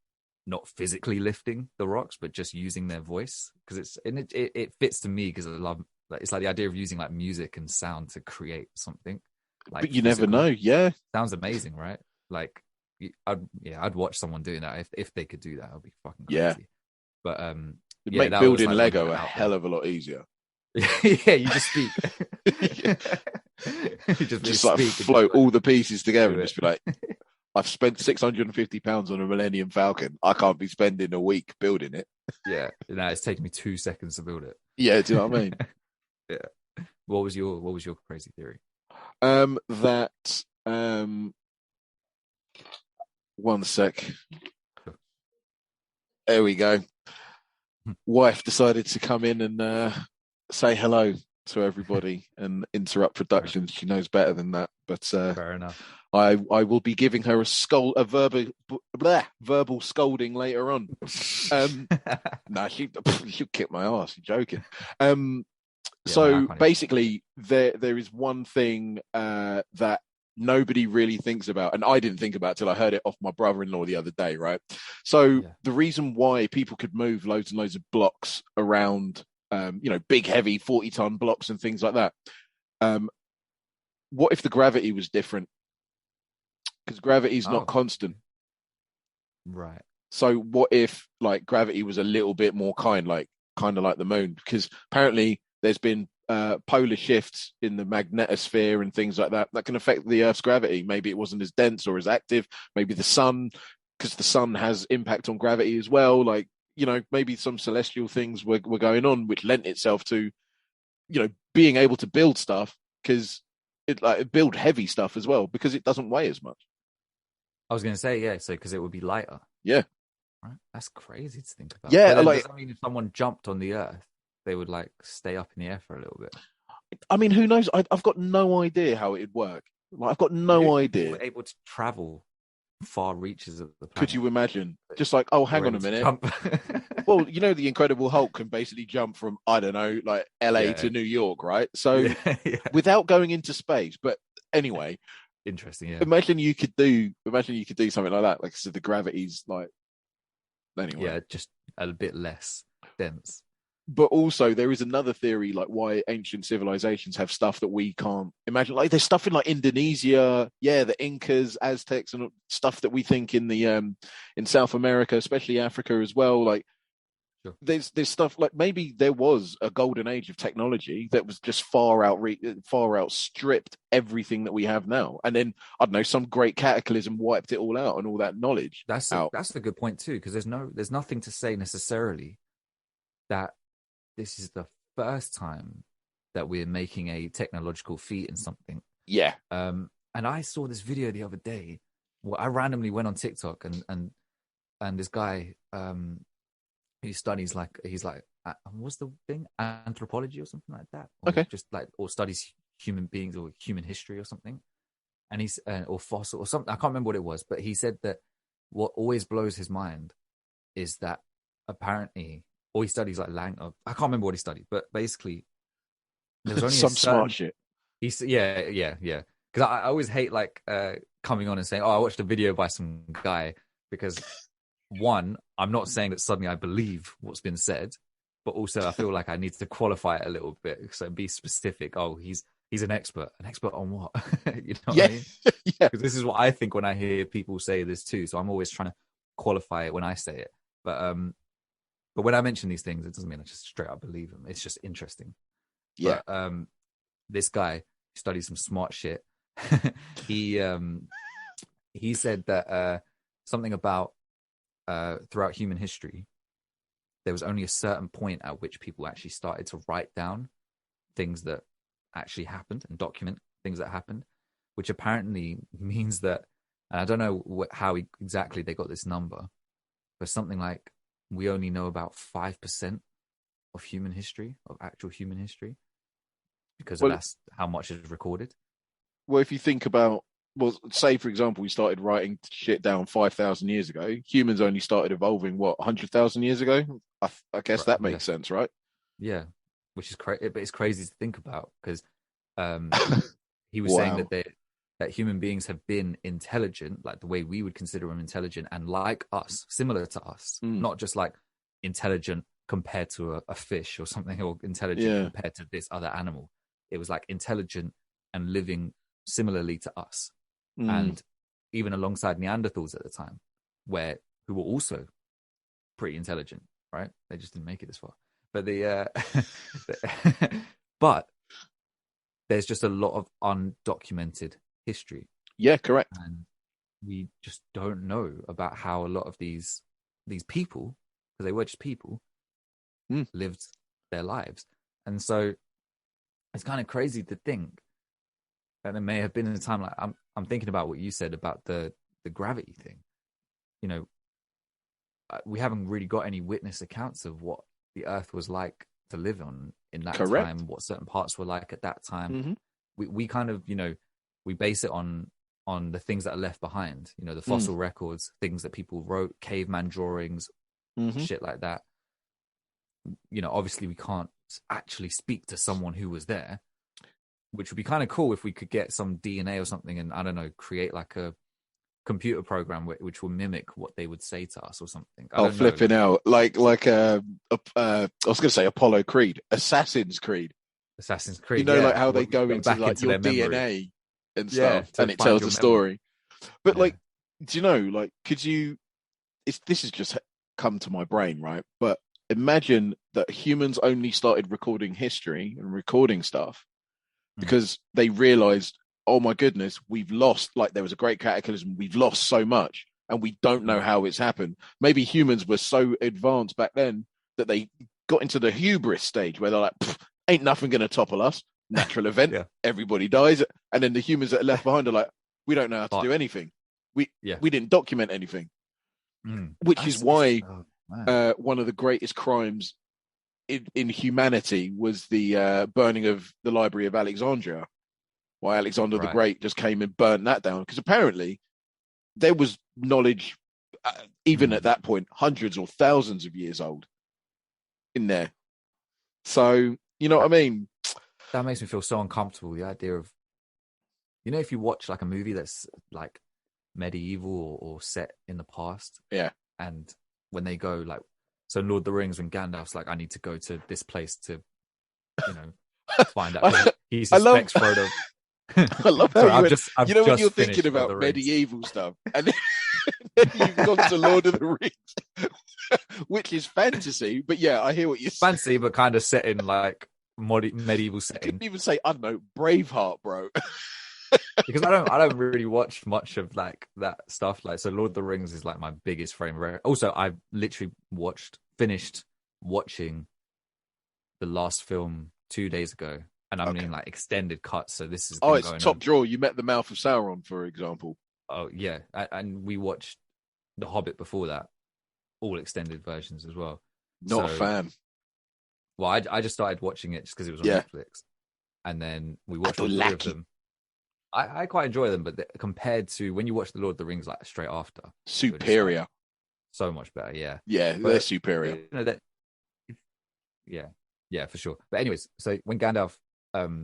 not physically lifting the rocks, but just using their voice because it fits to me because I love like it's like the idea of using like music and sound to create something But like you never know. physical. Yeah. Sounds amazing, right? Like I'd watch someone doing that if they could do that. It'd be fucking Yeah. crazy. But It'd yeah, make that was building like one that Lego went a out hell there. of a lot easier. Yeah, you just speak. Yeah. You just Just like speak and just float like all the pieces together do and it. just be like, I've spent £650 on a Millennium Falcon. I can't be spending a week building it. Yeah, now it's taking me 2 seconds to build it. Yeah, do you know what I mean? Yeah. What was your crazy theory? That one sec. There we go. Wife decided to come in and say hello. to everybody and interrupt production. She knows better than that. But Fair enough. I will be giving her verbal scolding later on. Nah, she'll kick my ass. You're joking. Yeah, man, I So can't even. basically, there is one thing that nobody really thinks about, and I didn't think about till I heard it off my brother-in-law the other day. Right. So Yeah. the reason why people could move loads and loads of blocks around, big, heavy 40-ton blocks and things like that. Um, what if the gravity was different? Because gravity is not Oh, constant. right. So what if like gravity was a little bit more kind of like the moon? Because apparently there's been polar shifts in the magnetosphere and things like that that can affect the Earth's gravity. Maybe it wasn't as dense or as active. Maybe the sun, because the sun has impact on gravity as well. Like, maybe some celestial things were going on, which lent itself to, being able to build stuff because it build heavy stuff as well because it doesn't weigh as much. I was going to say, yeah, so because it would be lighter. Yeah. Right? That's crazy to think about. Yeah. But then does Like, that mean if someone jumped on the Earth, they would like stay up in the air for a little bit? I mean, who knows? I've got no idea how it'd work. Like, I've got If no if you were idea. able to travel far reaches of the Could planet, you imagine? but Just like, oh, hang you're on a able to minute. jump. Well, the Incredible Hulk can basically jump from, I don't know, like LA Yeah, to New York, right? So yeah, yeah. without going into space. But anyway, Interesting. Yeah, imagine you could do something like that. Like I said, the gravity's like anyway. yeah, just a bit less dense. But also there is another theory, like why ancient civilizations have stuff that we can't imagine. Like there's stuff in like Indonesia, yeah, the Incas, Aztecs, and stuff that we think in the in South America, especially Africa as well. Like Sure. there's stuff like maybe there was a golden age of technology that was just far outstripped everything that we have now, and then I don't know, some great cataclysm wiped it all out and all that knowledge out. That's a good point too, because there's nothing to say necessarily that this is the first time that we're making a technological feat in something. Yeah. And I saw this video the other day. Well, I randomly went on TikTok and this guy who studies like he's like what's the thing, anthropology or something like that, or Okay. just like or studies human beings or human history or something. And he's or fossil or something. I can't remember what it was, but he said that what always blows his mind is that apparently, or he studies like I can't remember what he studied, but basically there was only a Some smart certain. shit. Yeah. Because I always hate like coming on and saying, "Oh, I watched a video by some guy," because one, I'm not saying that suddenly I believe what's been said, but also I feel like I need to qualify it a little bit, so be specific. Oh, he's an expert. An expert on what? You know what I Yeah. mean? Yeah. Because this is what I think when I hear people say this too. So I'm always trying to qualify it when I say it. But when I mention these things, it doesn't mean I just straight up believe them. It's just interesting. Yeah. But this guy studies some smart shit. he he said that something about throughout human history, there was only a certain point at which people actually started to write down things that actually happened and document things that happened, which apparently means that, and I don't know how exactly they got this number, but something like we only know about 5% of human history, of actual human history, because Well, that's how much is recorded. well, if you think about, well, say for example, we started writing shit down 5,000 years ago. Humans only started evolving what 100,000 years ago. I guess Right. that Yeah. makes sense, right? Yeah. Which is crazy, but it's crazy to think about because um, he was saying Wow. that human beings have been intelligent, like the way we would consider them intelligent, and like us, similar to us, Mm, not just like intelligent compared to a fish or something, or intelligent yeah. compared to this other animal. It was like intelligent and living similarly to us, Mm. and even alongside Neanderthals at the time, who were also pretty intelligent, right? They just didn't make it this far. But but there's just a lot of undocumented history, Yeah. Correct. and we just don't know about how a lot of these people, because they were just people, Mm. lived their lives. And so it's kind of crazy to think that there may have been a time, like I'm thinking about what you said about the gravity thing. You know, we haven't really got any witness accounts of what the Earth was like to live on in that Correct. time, what certain parts were like at that time. Hmm. We kind of, we base it on the things that are left behind, the fossil records, things that people wrote, caveman drawings, Hmm. shit like that. Obviously we can't actually speak to someone who was there, which would be kind of cool if we could get some DNA or something and, I don't know, create like a computer program which will mimic what they would say to us or something. I Oh, don't know. flipping out! Like I was going to say Apollo Creed, Assassin's Creed. Assassin's You Creed, know, like yeah. how they What, go go into back like into your their memory. DNA and Yeah, stuff, to and it find tells your the memory. story. But Yeah. like, do you know? Like, could you? This has just come to my brain, right? But imagine that humans only started recording history and recording stuff Mm. because they realized, oh my goodness, we've lost. Like, there was a great cataclysm. We've lost so much, and we don't know Mm. how it's happened. Maybe humans were so advanced back then that they got into the hubris stage where they're like, ain't nothing going to topple us. Natural event, Yeah. everybody dies, and then the humans that are left behind are like, we don't know how to do Fuck. anything. We Yeah. we didn't document anything, Mm. which is That's it's, why oh, man. one of the greatest crimes in humanity was the burning of the Library of Alexandria. Why Alexander the Right. Great just came and burnt that down because apparently there was knowledge, even Mm. at that point, hundreds or thousands of years old in there. So you know what That, I mean? that makes me feel so uncomfortable. The idea of, if you watch like a movie that's like medieval or set in the past, Yeah. and when they go like, so Lord of the Rings, when Gandalf's like, I need to go to this place to, you know, find out, because I, he I love suspects Frodo. I love how Sorry, you I've went. just I've You know when you're just thinking finished Lord of about the Rings. medieval stuff, and then you've gone to Lord of the Rings, which is fantasy. But yeah, I hear what you're saying. Fancy, but kind of set in like medieval You setting. couldn't even say, I don't know, Braveheart, bro. Because I don't really watch much of like that stuff. Like, so Lord of the Rings is like my biggest frame rate. Also, I literally finished watching the last film 2 days ago, and I'm Okay. in like extended cuts. So this has Oh, been it's going top on. drawer. You met the mouth of Sauron, for example. Oh yeah, and we watched The Hobbit before that, all extended versions as well. Not a So, fan. well, I just started watching it just because it was on Yeah. Netflix, and then we I watched all don't three of like it. them. I quite enjoy them, but compared to when you watch The Lord of the Rings like straight after, you're just like Superior. so much better. Yeah, Yeah, they're but superior. that, yeah, yeah, for sure. But anyways, so when Gandalf, I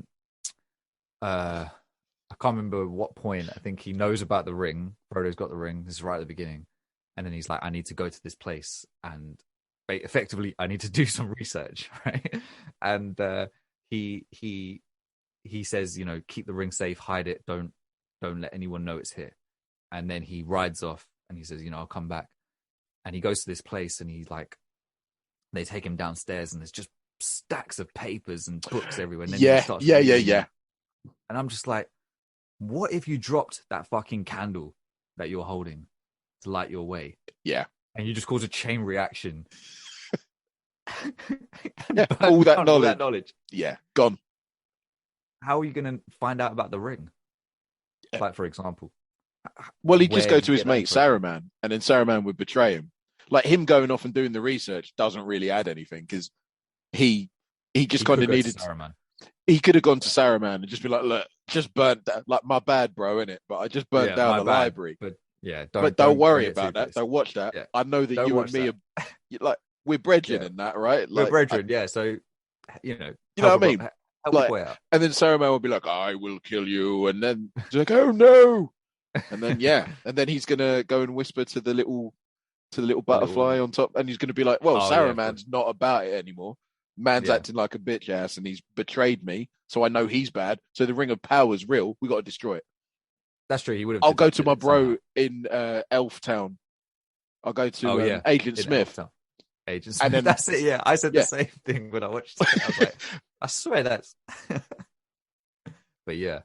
can't remember what point. I think he knows about the ring. Frodo's got the ring. This is right at the beginning, and then he's like, "I need to go to this place," and effectively, I need to do some research, right? And he says, keep the ring safe, hide it, don't let anyone know it's here. And then he rides off, and he says, I'll come back. And he goes to this place, and he's like, they take him downstairs, and there's just stacks of papers and books everywhere. And then he Yeah, starts yeah, yeah, reading yeah. them, and I'm just like, what if you dropped that fucking candle that you're holding to light your way, Yeah. and you just cause a chain reaction Yeah. and burn All that down all knowledge. that knowledge? Yeah. Gone. How are you going to find out about the ring? Yeah. Like, for example, Well, he'd just where go did to you his get that mate information? Saruman, and then Saruman would betray him. Like him going off and doing the research doesn't really add anything because he he just He kind could of go to needed. Saruman. He could have gone to Saruman and just be like, "Look, just burnt that. Like my bad, bro, innit? But I just burnt Yeah, down my the bad. library. But yeah, But don't don't don't worry get too about that. pissed. Don't watch that. Yeah, I know that don't you and watch me that. are like we're brethren Yeah, in that, right? we're Like, brethren. Yeah, so you know what I mean? help a Like, boy out. and then Saruman will be like, "I will kill you," and then he's like, "Oh no!" And then yeah, and then he's gonna go and whisper to the little The butterfly little. on top, and he's gonna be like, "Well, Oh yeah, of course. Saruman's not about it anymore. Man's Yeah, acting like a bitch ass, and he's betrayed me, so I know he's bad. So the Ring of Power is real. We got to destroy it. that's true. He would have I'll go to deducted my it somehow. bro in Elf Town. I'll go Oh to yeah, Agent in Smith, Elftown. Agent and Smith. then That's it. Yeah, I said the yeah, same thing when I watched it. I was like, I swear that's. But yeah,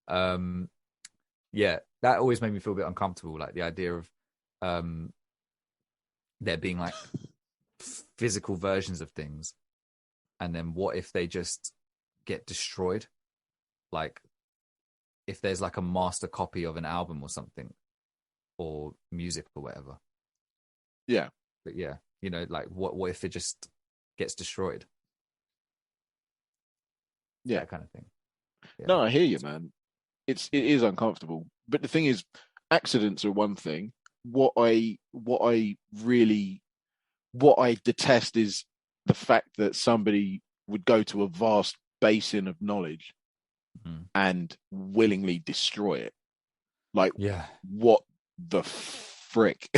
um, yeah, that always made me feel a bit uncomfortable. Like the idea of um there being like physical versions of things, and then what if they just get destroyed? Like if there's like a master copy of an album or something, or music or whatever. yeah. But yeah, like what if it just gets destroyed? Yeah. that kind of thing. Yeah. No, I hear you, man. It is uncomfortable. But the thing is, accidents are one thing. What I detest is the fact that somebody would go to a vast basin of knowledge Mm. and willingly destroy it. Like, Yeah. what the frick?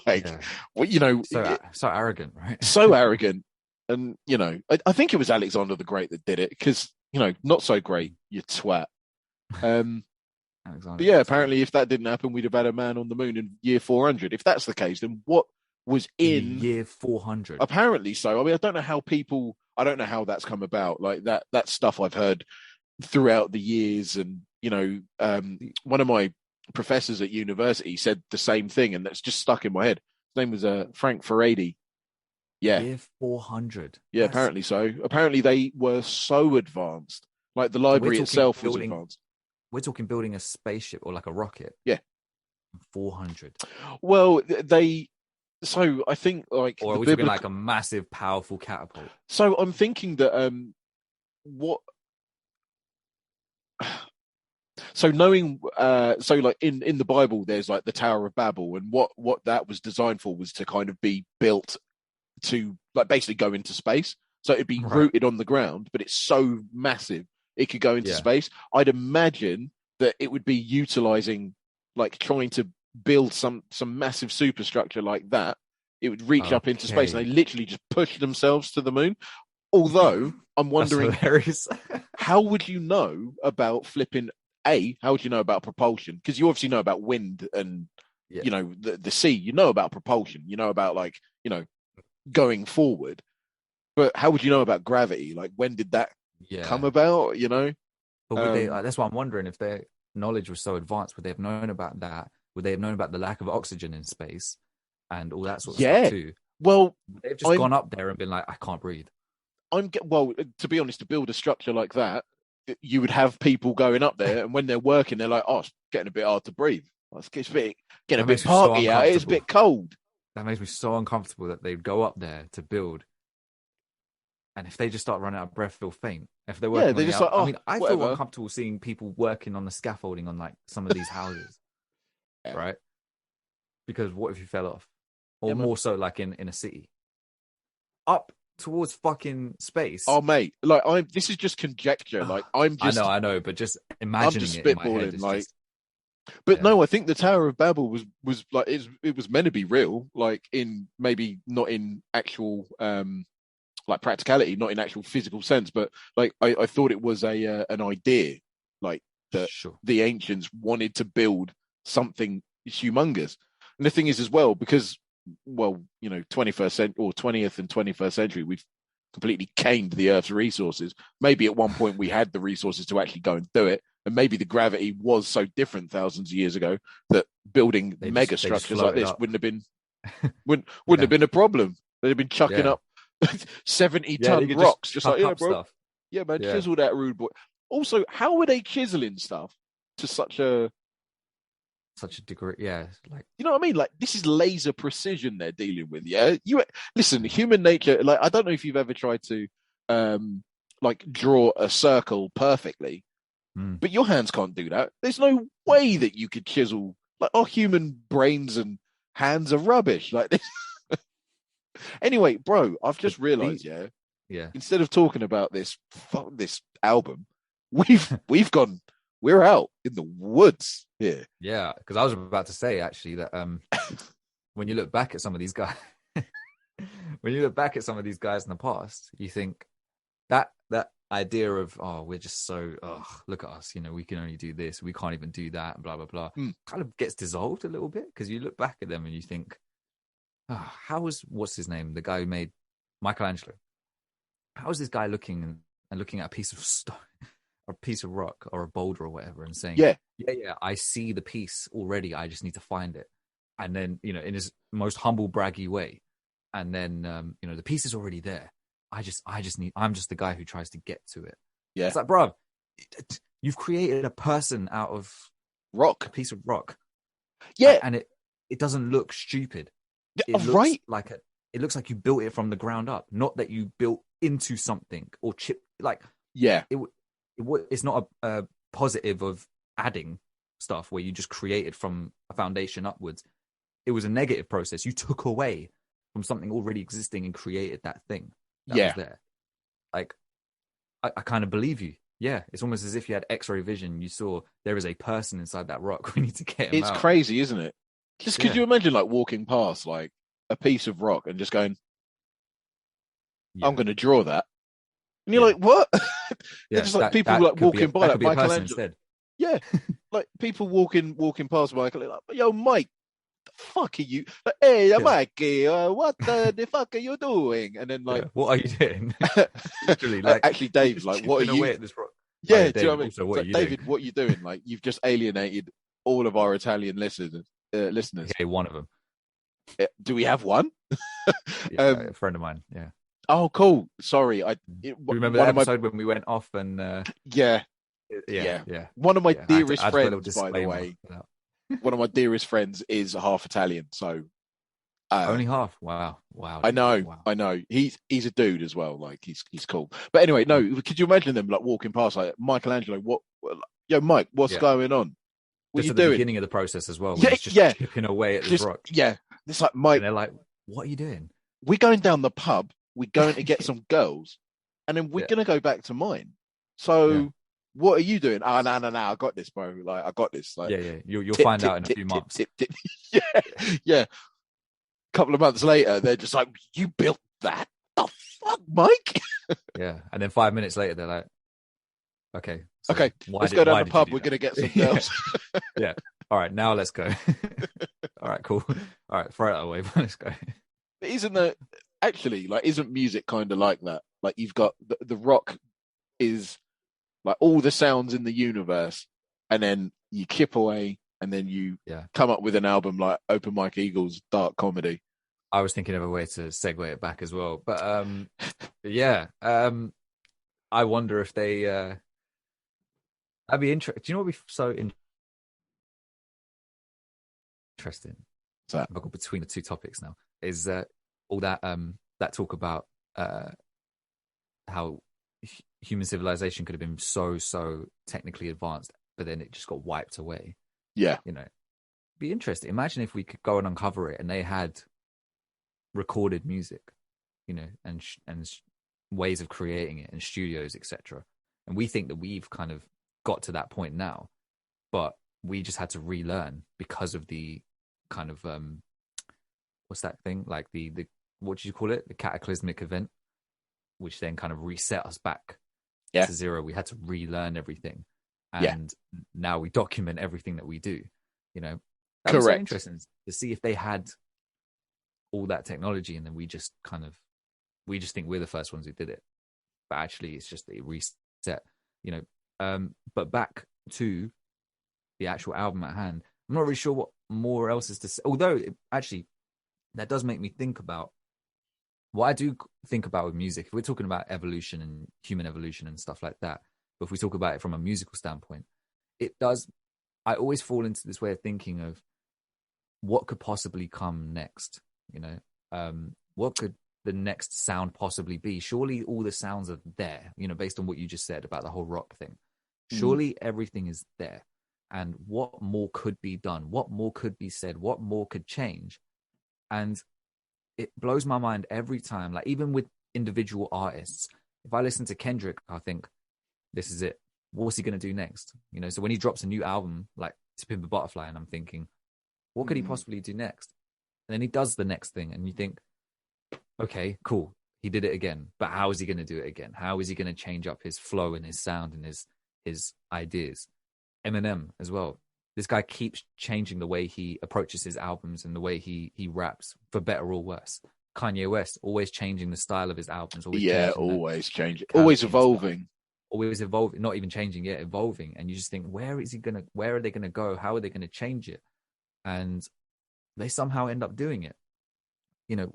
Like, Yeah. well, you know, So arrogant, right? so arrogant. And, you know, I think it was Alexander the Great that did it because, you know, not so great, you twat. But Alexander yeah, the Twat. apparently, if that didn't happen, we'd have had a man on the moon in year 400. If that's the case, then what was In the in? year 400. Apparently so. I mean, I don't know how that's come about. Like that stuff I've heard throughout the years, and you know, one of my professors at university said the same thing, and that's just stuck in my head. His name was Frank Furedi. Yeah, Year 400. yeah. Apparently so. Apparently they were so advanced. Like the So we're library talking itself was building. advanced. We're talking building a spaceship or like a rocket. Yeah. 400. Well, they. So I think like Or the are we talking biblical. like a massive, powerful catapult? So I'm thinking that what so knowing so like in the Bible there's like the Tower of Babel, and what that was designed for was to kind of be built to like basically go into space, so it'd be Right. rooted on the ground, but it's so massive it could go into Yeah. space. I'd imagine that it would be utilizing like trying to build some massive superstructure like that. It would reach up into space, and Okay. they literally just push themselves to the moon. Although I'm That's wondering, hilarious. how would you know about flipping how would you know about propulsion? Because you obviously know about wind and Yeah. you know the sea. You know about propulsion. You know about like you know going forward. But how would you know about gravity? Like when did that come Yeah. about? You know. But would they, Um, that's what I'm wondering, if their knowledge was so advanced, would they have known about that? Would they have known about the lack of oxygen in space and all that sort of stuff yeah. too? Well, They've just I'm gone up there and been like, I can't breathe. well. To be honest, to build a structure like that, you would have people going up there, and when they're working, they're like, "Oh, it's getting a bit hard to breathe. It's getting a That bit makes me so parky out. It's a uncomfortable. bit cold." That makes me so uncomfortable that they'd go up there to build. And if they just start running out of breath, feel faint. If they're Yeah, working on they're the just out, like, I "Oh, mean, I feel whatever." uncomfortable seeing people working on the scaffolding on like some of these houses, Yeah, right? Because what if you fell off? Or yeah, man. more so, like in a city, up towards fucking space. Oh, mate, like I'm. This is just conjecture. Like I know, but just I'm imagining just it in my head spitballing. is Like, just, but yeah, no, I think the Tower of Babel was like it was meant to be real. Like in maybe not in actual like practicality, not in actual physical sense, but like I thought it was a an idea, like that sure. the ancients wanted to build something humongous. And the thing is, as well, because well, you know, 21st century or 20th and 21st century, we've completely caned the Earth's resources. Maybe at one point we had the resources to actually go and do it, and maybe the gravity was so different thousands of years ago that building mega They just structures like floated this up. wouldn't have Yeah, been a problem. They'd have been chucking yeah, up 70 yeah. They ton could just rocks, just like, chuck yeah, up bro. stuff. Yeah, man, Yeah, chisel that rude boy. Also, how are they chiseling stuff to such a, such a degree. Yeah, like you know what I mean? Like, this is laser precision they're dealing with. Yeah. Listen, human nature, like, I don't know if you've ever tried to, like, draw a circle perfectly, mm. but your hands can't do that. There's no way that you could chisel, like, our human brains and hands are rubbish. Like, this. Anyway, bro, I've But just realized, yeah, yeah, instead of talking about this album, we're out in the woods here. yeah. Because I was about to say actually that when you look back at some of these guys, when you look back at some of these guys in the past, you think that idea of, oh, we're just so, oh, look at us, you know, we can only do this, we can't even do that, blah blah blah, kind of gets dissolved a little bit because you look back at them and you think, oh, what's his name, the guy who made Michelangelo? How is this guy looking and looking at a piece of stone, a piece of rock, or a boulder or whatever, and saying, Yeah, yeah, I see the piece already. I just need to find it. And then, you know, in his most humble, braggy way, and then, you know, the piece is already there. I'm just the guy who tries to get to it. yeah, It's like, bro, you've created a person out of a rock. piece of rock, Yeah, and it doesn't look stupid. yeah, It looks right. like it looks like you built it from the ground up, not that you built into something or chip. Like Yeah, It's not a positive of adding stuff where you just created from a foundation upwards. It was a negative process. You took away from something already existing and created that thing that was yeah. there. Like, I kind of believe you. Yeah, it's almost as if you had X-ray vision. You saw there is a person inside that rock. We need to get him It's out. crazy, isn't it? Just could Yeah, you imagine like walking past like a piece of rock and just going, I'm yeah, going to draw that. And you're yeah, like, what? They're yeah. just like people That like could be walking by, that like could be a person Michelangelo. instead. Yeah, like people walking past Michael, like, yo, Mike, the fuck are you? Like, hey, Yeah, Mikey, what the fuck are you doing? And then yeah. like, What are you doing? Literally, like actually, you're Dave, just like, what are chipping you? away at this rock. Oh yeah, Yeah, do you know David. what I mean? Also, It's what are like, you doing? David, what are you doing? Like, you've just alienated all of our Italian listeners. Listeners, Okay, one of them. do we have one? Yeah, a um, friend of mine. Yeah. oh, cool. Sorry, Do you remember the one of my episode when we went off and yeah, yeah, yeah, yeah, one of my yeah. dearest I had to put a little friends, by the disclaimer. way, one of my dearest friends is half Italian, so Only half. Wow, wow, I dude. know, Wow. I know. He's a dude as well. Like he's cool. But anyway, no. Could you imagine them like walking past like Michelangelo? Yo, Mike, what's Yeah. going on? What Just you at the doing? beginning of the process as well, when Yeah, he's just yeah. chipping away at this Just rock, yeah. It's like and Mike. they're like, "What are you doing?" We're going down the pub. We're going to get some girls, and then we're Yeah, gonna go back to mine. yeah, So what are you doing? Oh, no, no, no. I got this, bro. Like I got this. Like yeah, yeah. You'll tip, find tip, out in a tip, few tip, months. tip, tip. Yeah, yeah. Couple of months later, they're just like, "You built that? The fuck, Mike?" Yeah, and then 5 minutes later, they're like, "Okay, so Okay, let's go down why the did you pub. do We're that?" gonna get some Yeah, girls. yeah. All right, now let's go. All right, cool. All right, throw it away. Let's go. But isn't that actually like isn't music kind of like that? Like you've got the rock is like all the sounds in the universe, and then you chip away, and then you Yeah, come up with an album like Open Mike Eagles Dark Comedy. I was thinking of a way to segue it back as well, but yeah. I wonder if they. I'd be interested. Do you know what would be so interesting? So If I go between the two topics now, is all that talk about how human civilization could have been so technically advanced, but then it just got wiped away. yeah, You know, be interesting. Imagine if we could go and uncover it, and they had recorded music, you know, and ways of creating it, and studios, etc. And we think that we've kind of got to that point now, but we just had to relearn because of the kind of what's that thing like the what did you call it, the cataclysmic event, which then kind of reset us back yeah, to zero. We had to relearn everything, yeah, and now we document everything that we do. You know, that was so correct. interesting to see if they had all that technology, and then we just think we're the first ones who did it, but actually it's just a reset. You know, but back to the actual album at hand, I'm not really sure what more else is to say. Although actually, that does make me think about what I do think about with music. If we're talking about evolution and human evolution and stuff like that, but if we talk about it from a musical standpoint, it does. I always fall into this way of thinking of what could possibly come next. You know, what could the next sound possibly be? Surely all the sounds are there. You know, based on what you just said about the whole rock thing. Mm. Surely everything is there. And what more could be done? What more could be said? What more could change? And it blows my mind every time. Like even with individual artists, if I listen to Kendrick, I think this is it. What's he going to do next? You know, so when he drops a new album like To Pimp a Butterfly, and I'm thinking, what could he possibly do next? And then he does the next thing, and you think, okay, cool, he did it again. But how is he going to do it again? How is he going to change up his flow and his sound and his ideas? Eminem as well. This guy keeps changing the way he approaches his albums and the way he raps, for better or worse. Kanye West always changing the style of his albums, always Yeah, changing always changing, always musicality and stuff, evolving. always evolving, not even changing yet, evolving. And you just think, where are they gonna go? How are they gonna change it? And they somehow end up doing it. You know,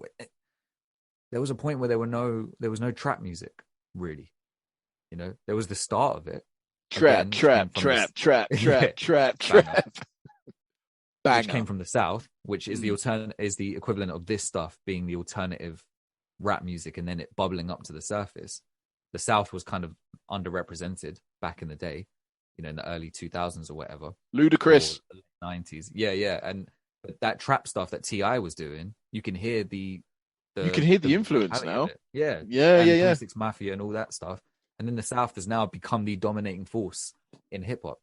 there was a point where there was no trap music, really. You know, there was the start of it. Trap, Again, which came trap, from trap, this, trap, yeah, trap, trap, banger, trap. which Banger. came from the South, which is the Mm. alternate, is the equivalent of this stuff being the alternative rap music, and then it bubbling up to the surface. The South was kind of underrepresented back in the day, in the early 2000s or whatever, or Ludicrous. the late 90s. Yeah, yeah. And but that trap stuff that Ti was doing, you can hear You can hear the the influence brutality of now. it. Yeah, Yeah, yeah, and Twenty yeah. Six Mafia and all that stuff. And then the South has now become the dominating force in hip hop.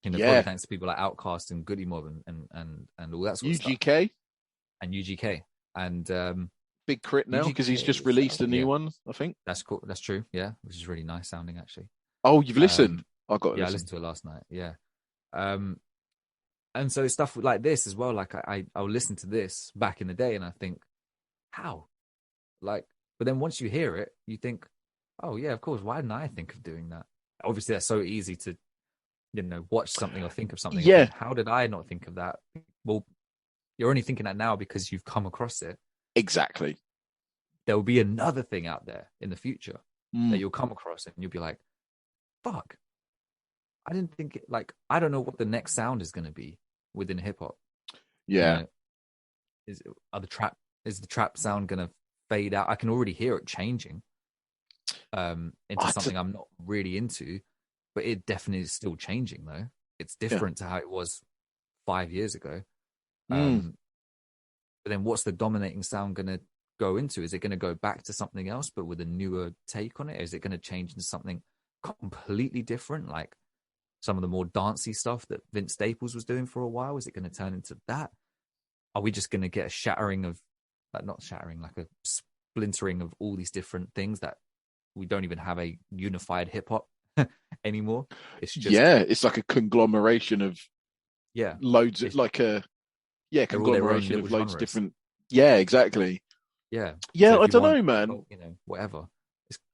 Probably Yeah. thanks to people like Outkast and Goody Mob and all that sort of stuff, UGK, and UGK and big crit now because UGK he's just is released a new yeah, one, I think. that's cool. That's true. Yeah, which is really nice sounding actually. Oh, you've listened? Um, I got to yeah, I listen. listened to it last night. Yeah. Um, and so stuff like this as well. Like I'll listen to this back in the day, and I think, how, like, but then once you hear it, you think, oh yeah, of course. Why didn't I think of doing that? Obviously, that's so easy to watch something or think of something and Yeah, think, how did I not think of that? Well, you're only thinking that now because you've come across it. exactly. There will be another thing out there in the future that Mm. you'll come across, and you'll be like, fuck, I didn't think it. Like, I don't know what the next sound is going to be within hip hop. You Yeah. know, is the trap sound going to fade out? I can already hear it changing into something I'm not really into, but it definitely is still changing though. It's Yeah. different to how it was 5 years ago. Mm. But then what's the dominating sound going to go into? Is it going to go back to something else, but with a newer take on it? Is it going to change into something completely different, like some of the more dancey stuff that Vince Staples was doing for a while? Is it going to turn into that? Are we just going to get a shattering of, like, not shattering, like a splintering of all these different things that we don't even have a unified hip hop anymore? It's just, Yeah, it's like a conglomeration of yeah, loads of, like a they're all their own conglomeration little of loads of genres. different. Yeah, exactly. Yeah. So Yeah, if I you don't want, know, man. whatever,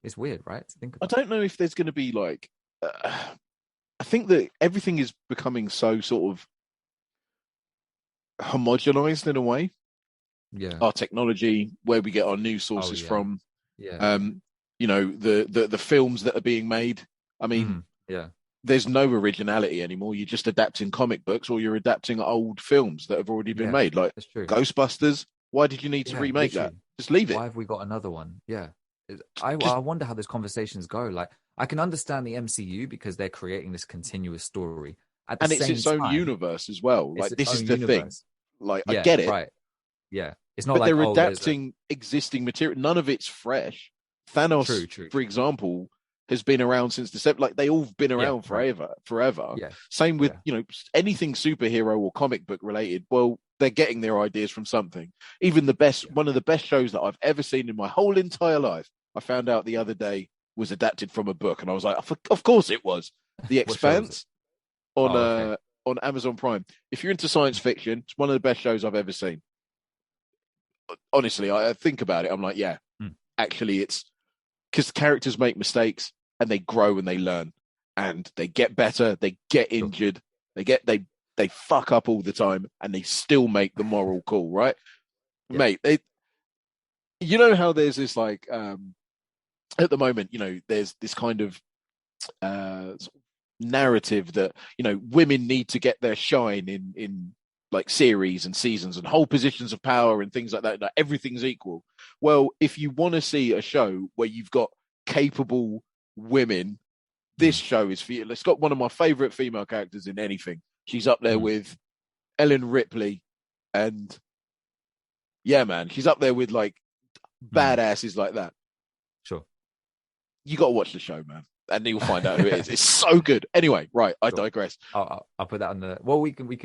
it's weird, right? To think I about. don't know if there's going to be like. I think that everything is becoming so sort of homogenized in a way. Yeah. Our technology, where we get our news Oh sources yeah. from, Yeah. Yeah. um, the films that are being made. I mean, Yeah. there's no originality anymore. You're just adapting comic books or you're adapting old films that have already been Yeah. made. Like That's true. Ghostbusters. Why did you need to Yeah. remake that? Literally. Just leave it. Why have we got another one? Yeah. Just I wonder how those conversations go. Like, I can understand the MCU because they're creating this continuous story. At the and it's same its own time, universe as well. it's Like its this is own the thing. universe. Like I Yeah. get it, Right. Yeah. It's not but like, they're oh, there's a adapting existing material. None of it's fresh. Thanos, true, true, for true. example, has been around since the like they all been Yeah. around Right. forever. Yeah. Same with Yeah. anything superhero or comic book related. Well, they're getting their ideas from something. Even the best, Yeah. one of the best shows that I've ever seen in my whole entire life, I found out the other day was adapted from a book, and I was like, of course it was. The What show was it? Expanse on Oh, okay. on Amazon Prime. If you're into science fiction, it's one of the best shows I've ever seen. Honestly, I think about it. I'm like, yeah, Mm. actually, it's because characters make mistakes and they grow and they learn and they get better. They get Sure. injured. They fuck up all the time and they still make the moral call, right, Yeah. mate? You know how there's this like at the moment, there's this kind of narrative that women need to get their shine in like series and seasons and hold positions of power and things like that. Like everything's equal. Well, if you want to see a show where you've got capable women, this Mm. show is for you. It's got one of my favorite female characters in anything. She's up there Mm. with Ellen Ripley, and yeah, man, she's up there with like Mm. badasses like that. Sure. You got to watch the show, man, and you'll find out who it is. It's so good. Anyway, right, I Sure. digress. I'll put that on the. Well, we can. We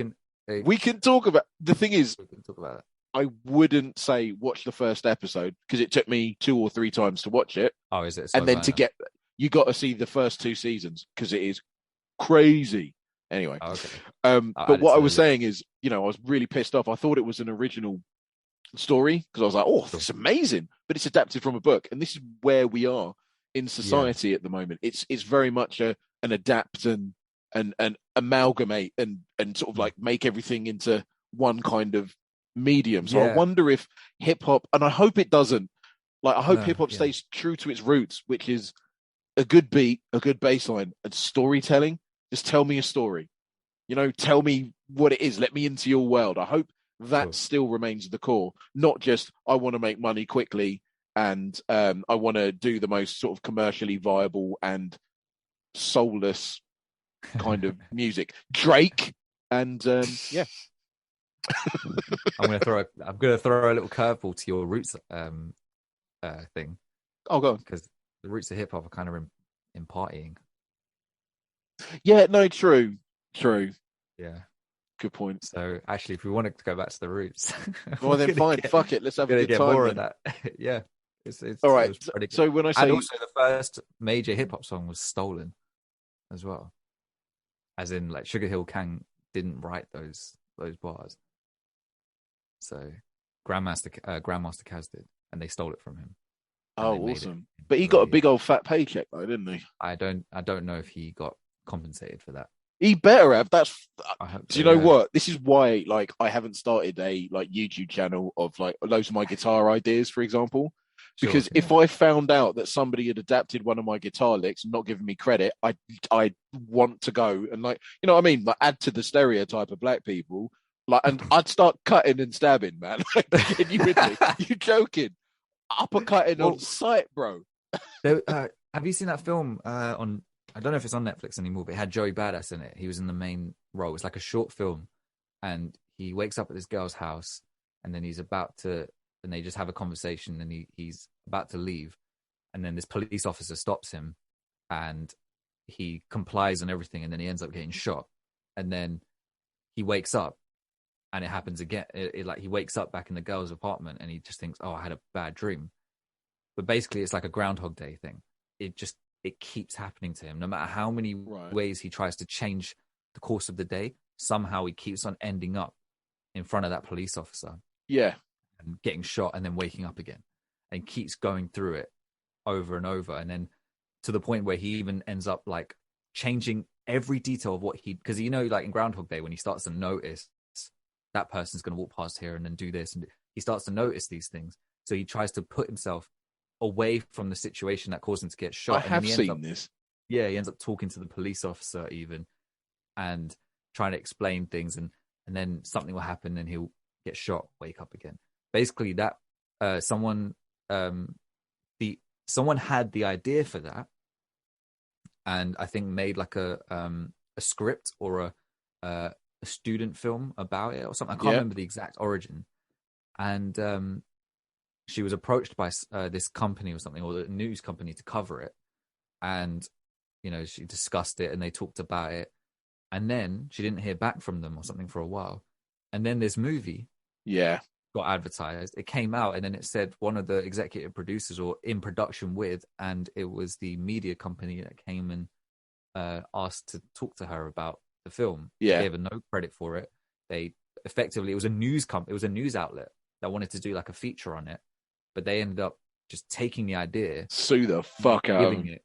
can talk about the thing is, We can talk about it. I wouldn't say watch the first episode because it took me 2 or 3 times to watch it, Oh, is it and slow then to burner? get you got to see the first 2 seasons because it is crazy. Anyway, Oh, okay. I'll but add it what to I the was list. saying is, I was really pissed off. I thought it was an original story because I was like, oh, Sure. it's amazing, but it's adapted from a book, and this is where we are in Yeah. society at the moment. It's very much an adapt and amalgamate and sort of like make everything into one kind of medium. So I Yeah. wonder if hip hop, and I hope it doesn't. Like I hope No. hip hop Yeah. stays true to its roots, which is a good beat, a good bass line, and storytelling. Just tell me a story. Tell me what it is. Let me into your world. I hope that Sure. still remains the core, not just I want to make money quickly and I want to do the most sort of commercially viable and soulless kind of music. Drake, and yeah. I'm gonna throw a little curveball to your roots thing, Oh, go on. because the roots of hip hop are kind of in partying. Yeah, no, true, true. Yeah. Good point. So actually, if we wanted to go back to the roots, Well, then fine. Fuck it. Let's have a gonna good get time more then. of that. Yeah. All It right. was pretty good. So when I And say also the first major hip hop song was stolen as well. As in, like, Sugar Hill Gang didn't write those bars. So Grandmaster Caz did, and they stole it from him, and oh, they made it awesome. But he into got a a. big old fat paycheck though, didn't he? I don't know if he got compensated for that. He better have. That's. I hope Do so. you know Yeah. what? This is why, like, I haven't started a like YouTube channel of like loads of my guitar ideas, for example. Sure. Because Yeah. if I found out that somebody had adapted one of my guitar licks and not given me credit, I want to go and, like, you know what I mean, like, add to the stereotype of black people, like, and I'd start cutting and stabbing, man. Like, genuinely, you joking? Uppercutting on Well, sight, bro. have you seen that film on? I don't know if it's on Netflix anymore, but it had Joey Badass in it. He was in the main role. It's like a short film, and he wakes up at this girl's house, and then and they just have a conversation, and he's about to leave, and then this police officer stops him, and he complies and everything, and then he ends up getting shot, and then he wakes up, and it happens again. Like, he wakes up back in the girl's apartment, and he just thinks, "Oh, I had a bad dream." But basically, it's like a Groundhog Day thing. It keeps happening to him, no matter how many Right. ways he tries to change the course of the day. Somehow he keeps on ending up in front of that police officer Yeah. and getting shot, and then waking up again, and keeps going through it over and over, and then to the point where he even ends up, like, changing every detail of what because, like in Groundhog Day, when he starts to notice that person's going to walk past here and then do this, and he starts to notice these things, so he tries to put himself away from the situation that caused him to get shot. I have seen this. Yeah, he ends up talking to the police officer even, and trying to explain things, and then something will happen, and he'll get shot, wake up again. Basically, that someone had the idea for that, and I think made like a script or a student film about it or something. I can't remember the exact origin, and she was approached by this company or something, or the news company, to cover it, and she discussed it, and they talked about it, and then she didn't hear back from them or something for a while, and then this movie got advertised. It came out, and then it said one of the executive producers, or in production with, and it was the media company that came and asked to talk to her about the film. Yeah. They gave her no credit for it. They effectively, it was a news outlet that wanted to do like a feature on it, but they ended up just taking the idea, sue the fuck out of giving him. it.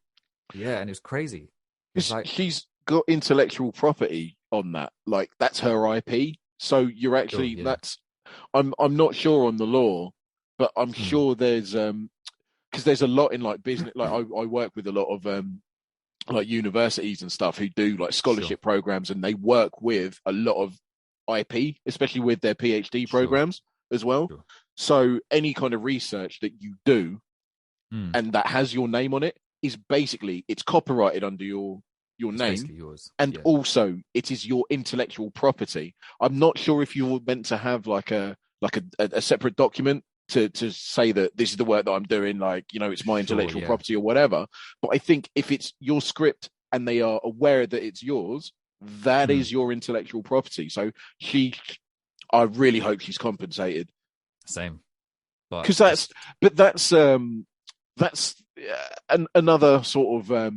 Yeah, and it was crazy. It's like, She's got intellectual property on that. Like, that's her IP. So you're actually I'm not sure on the law, but I'm sure there's because there's a lot in, like, business. Like, I work with a lot of like universities and stuff who do like scholarship programs, and they work with a lot of IP, especially with their PhD programs as well. So any kind of research that you do and that has your name on it is basically, it's copyrighted under your name, yours. And also it is your intellectual property. I'm not sure if you're meant to have like a separate document to say that this is the work that I'm doing, like, it's my intellectual property or whatever. But I think if it's your script and they are aware that it's yours, that is your intellectual property. So I really hope she's compensated. Same. Because that's another sort of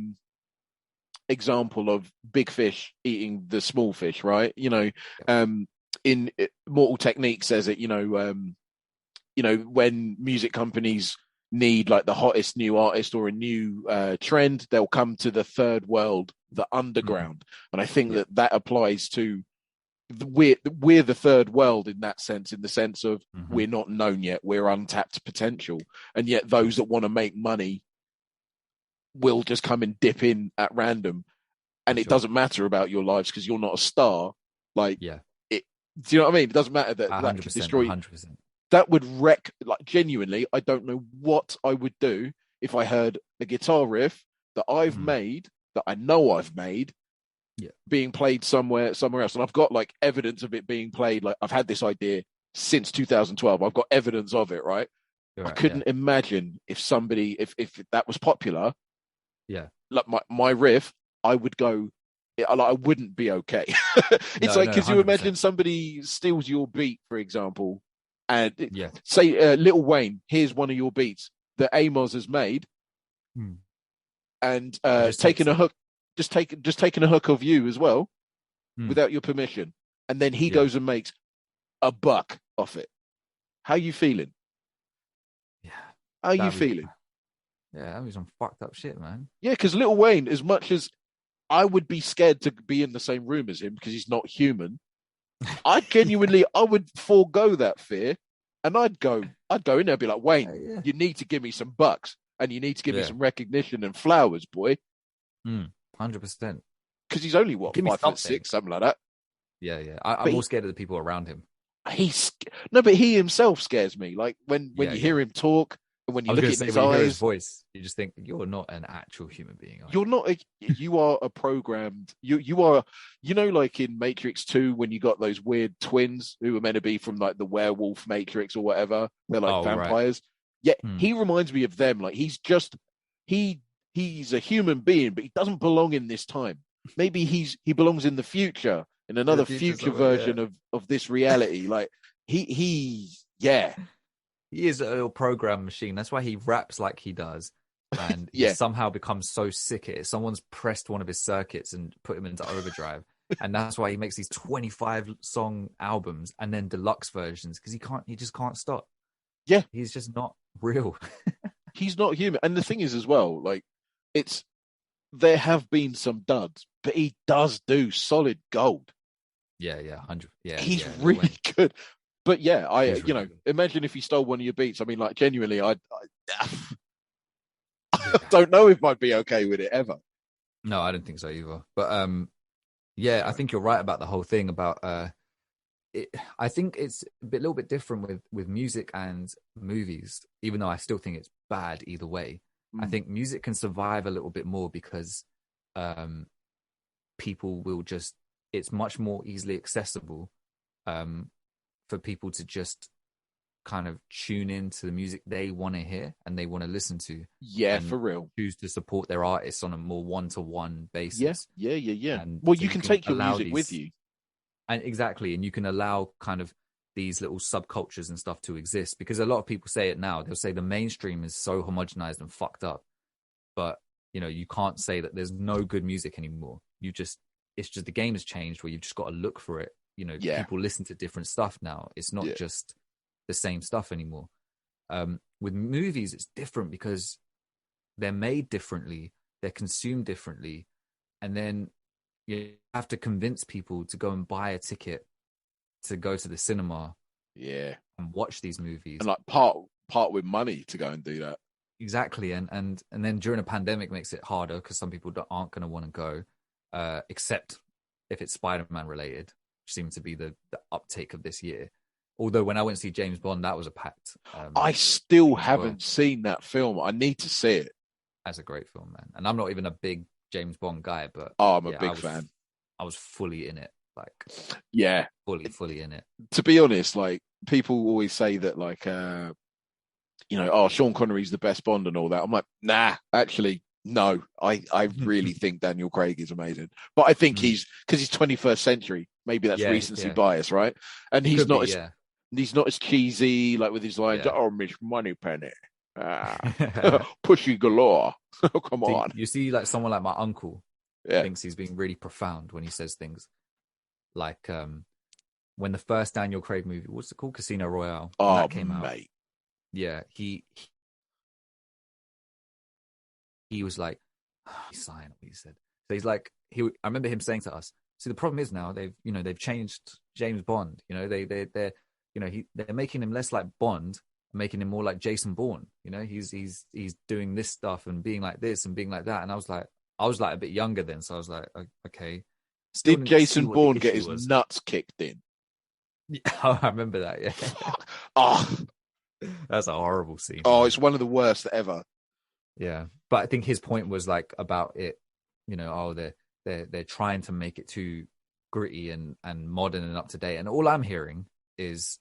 example of big fish eating the small fish, right? In Mortal Technique says it, when music companies need like the hottest new artist or a new trend, they'll come to the third world, the underground. And I think that applies to we're the third world in that sense, in the sense of we're not known yet, we're untapped potential, and yet those that want to make money will just come and dip in at random, and it doesn't matter about your lives because you're not a star. Like, do you know what I mean? It doesn't matter that 100%, could destroy. 100%. that would wreck. Like genuinely, I don't know what I would do if I heard a guitar riff that I've made, that I know I've made, Yeah. being played somewhere else, and I've got like evidence of it being played. Like I've had this idea since 2012. I've got evidence of it, right? I Right. couldn't imagine if somebody, if that was popular, Yeah. like my riff, I would go, I wouldn't be okay. It's No, like, no, because you imagine 100%. somebody steals your beat, for example, and Yeah. say, Lil Wayne, here's one of your beats that Amos has made, Mm. and And just taking takes a it. hook, just taking a hook of you as well, Mm. without your permission, and then he Yeah. goes and makes a buck off it. How you feeling? Yeah. How you That'd be, feeling? that'd be some fucked up shit, man. Yeah, because Lil Wayne, as much as I would be scared to be in the same room as him because he's not human, I would forego that fear, and I'd go in there and be like, Wayne, Yeah. you need to give me some bucks, and you need to give me Yeah. some recognition and flowers, boy, 100%. because he's only what, Give me 5'6", something. something like that. Yeah, yeah. I'm But more scared of the people around him. but he himself scares me. Like when Yeah, you yeah. hear him talk, and when I you was look going to at say, his when you hear his eyes, voice, you just think you're not an actual human being. Are you're not you are a programmed, you are, like in Matrix 2 when you got those weird twins who were meant to be from like the werewolf Matrix or whatever, they're like Oh, right. vampires. Yeah, Hmm. he reminds me of them. Like he's a human being, but he doesn't belong in this time. Maybe he belongs in the future, in In the another future, future somewhere, yeah. version of this reality. Like yeah. He is a little program machine. That's why he raps like he does. And he Yeah. somehow becomes so sick at it. Someone's pressed one of his circuits and put him into overdrive. And that's why he makes these 25-song albums and then deluxe versions, because he just can't stop. Yeah. He's just not real. He's not human. And the thing is as well, like there have been some duds, but he does do solid gold. Yeah, 100. Yeah, He's yeah. really good. But yeah, He's really good. imagine if he stole one of your beats. I mean, like genuinely, I Yeah. don't know if I'd be okay with it ever. No, I don't think so either. But yeah, I think you're right about the whole thing about I think it's little bit different with music and movies, even though I still think it's bad either way. I think music can survive a little bit more because people will just, it's much more easily accessible for people to just kind of tune into the music they want to hear and they want to listen to. Yeah, and for real. choose to support their artists on a more one-to-one basis. Yeah. And Well, so you can take your music these, with you. and exactly, and you can allow kind of these little subcultures and stuff to exist, because a lot of people say it now. They'll say the mainstream is so homogenized and fucked up, but you can't say that there's no good music anymore. It's just the game has changed, where you've just got to look for it. People listen to different stuff now. It's not just the same stuff anymore. With movies, it's different because they're made differently, they're consumed differently, and then you have to convince people to go and buy a ticket to go to the cinema and watch these movies, and like part with money to go and do that. exactly. And then during a pandemic makes it harder because some people aren't going to want to go, except if it's Spider-Man related, which seems to be the uptake of this year. Although when I went to see James Bond, that was a packed. I still haven't seen that film. I need to see it. That's a great film, man. And I'm not even a big James Bond guy, but I'm a big fan. I was fully in it, like fully in it. To be honest, like people always say that, like, Sean Connery's the best Bond and all that. I'm like, nah, actually, no. I really think Daniel Craig is amazing, but I think because he's 21st century. Maybe that's recency bias, right? And he's not he's not as cheesy, like with his lines. Oh, Miss Moneypenny, pushy galore. Oh, come on. You see, like someone like my uncle thinks he's being really profound when he says things like when the first Daniel Craig movie, what's it called, Casino Royale, that came out. Yeah, he was like, he's sighing what he said. So he's like, I remember him saying to us, see, the problem is now they've changed James Bond. They're making him less like Bond, making him more like Jason Bourne. He's doing this stuff and being like this and being like that. And I was like a bit younger then, so I was like, okay. Did Jason Bourne get his nuts kicked in? Oh, I remember that. Yeah, Fuck. Oh, that's a horrible scene, oh, man. it's one of the worst ever. Yeah, but I think his point was like about it. Oh, they're trying to make it too gritty and modern and up to date. And all I'm hearing is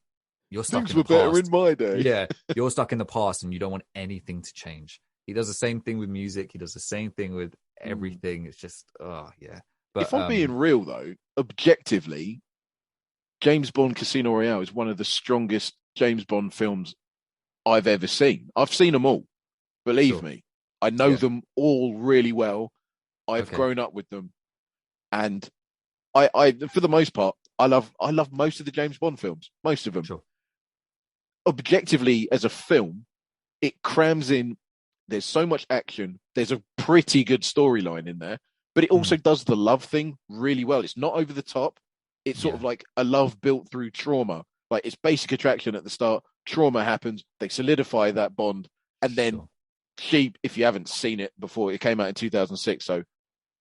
you're stuck Things in the were better in past. my day. Yeah, you're stuck in the past, and you don't want anything to change. He does the same thing with music. He does the same thing with Mm. everything. It's just, oh yeah. But If I'm being real though, objectively, James Bond Casino Royale is one of the strongest James Bond films I've ever seen. I've seen them all. Believe sure, me, I know yeah, them all really well. I've okay, grown up with them, and for the most part, I love most of the James Bond films, most of them. sure, Objectively, as a film, it crams in. There's so much action. There's a pretty good storyline in there, but it also mm, does the love thing really well. It's not over the top. It's sort of yeah, like a love built through trauma. Like it's basic attraction at the start. Trauma happens. They solidify that bond, and then sure, she, if you haven't seen it before, it came out in 2006. So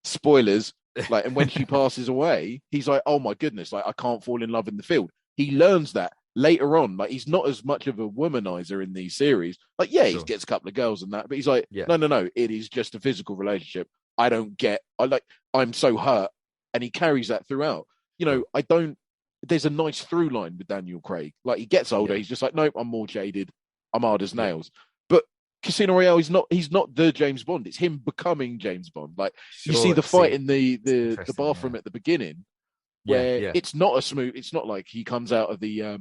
spoilers. Like, and when she passes away, he's like, "Oh my goodness! Like, I can't fall in love in the field." He learns that later on. Like, he's not as much of a womanizer in these series. Like, yeah, he sure, gets a couple of girls and that, but he's like, yeah, "No, no, no! It is just a physical relationship. I don't get. I like. I'm so hurt," and he carries that throughout. sure, I don't. There's a nice through line with Daniel Craig. Like, he gets older, yeah, he's just like, "Nope, I'm more jaded. I'm hard as yeah, nails." But Casino Royale is not. He's not the James Bond. It's him becoming James Bond. Like, you see sure. the fight See, in it's the interesting. bathroom Yeah, at the beginning yeah, where yeah, it's not a smooth. It's not like he comes out of the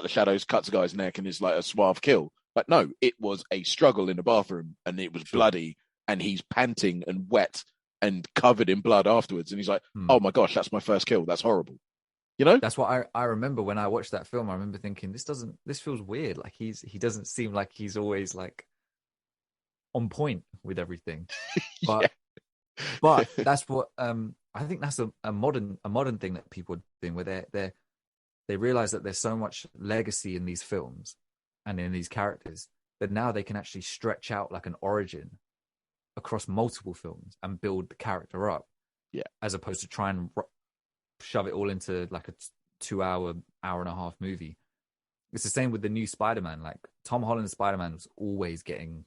shadows, cuts a guy's neck, and is like a suave kill. Like, no, it was a struggle in the bathroom, and it was sure. bloody, and he's panting and wet and covered in blood afterwards, and he's like, Hmm. "Oh my gosh, that's my first kill. That's horrible." You know? That's what I remember when I watched that film. I remember thinking, this feels weird. Like he doesn't seem like he's always like on point with everything. Yeah. But that's what I think that's a modern thing that people are doing where they realize that there's so much legacy in these films and in these characters that now they can actually stretch out like an origin across multiple films and build the character up Yeah. as opposed to try and shove it all into like a 2 hour and a half movie. It's the same with the new Spider-Man. Like Tom Holland's Spider-Man was always getting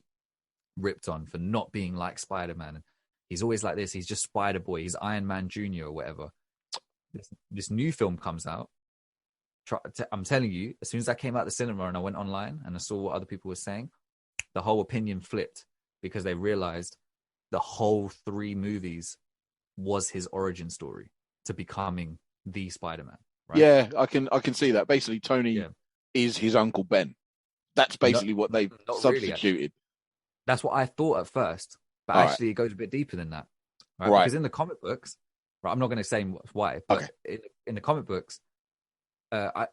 ripped on for not being like Spider-Man. He's always like this. He's just Spider Boy. He's Iron Man Jr. or whatever. This new film comes out. I'm telling you, as soon as I came out the cinema and I went online and I saw what other people were saying, the whole opinion flipped because they realized the whole three movies was his origin story to becoming the Spider-Man, right? Yeah, I can see that. Basically, Tony Yeah. is his Uncle Ben. That's No, basically what they've not really, actually. substituted. That's what I thought at first, but All right. actually it goes a bit deeper than that, right? Right. Because in the comic books, right, I'm not going to say why, Okay. but in the comic books, I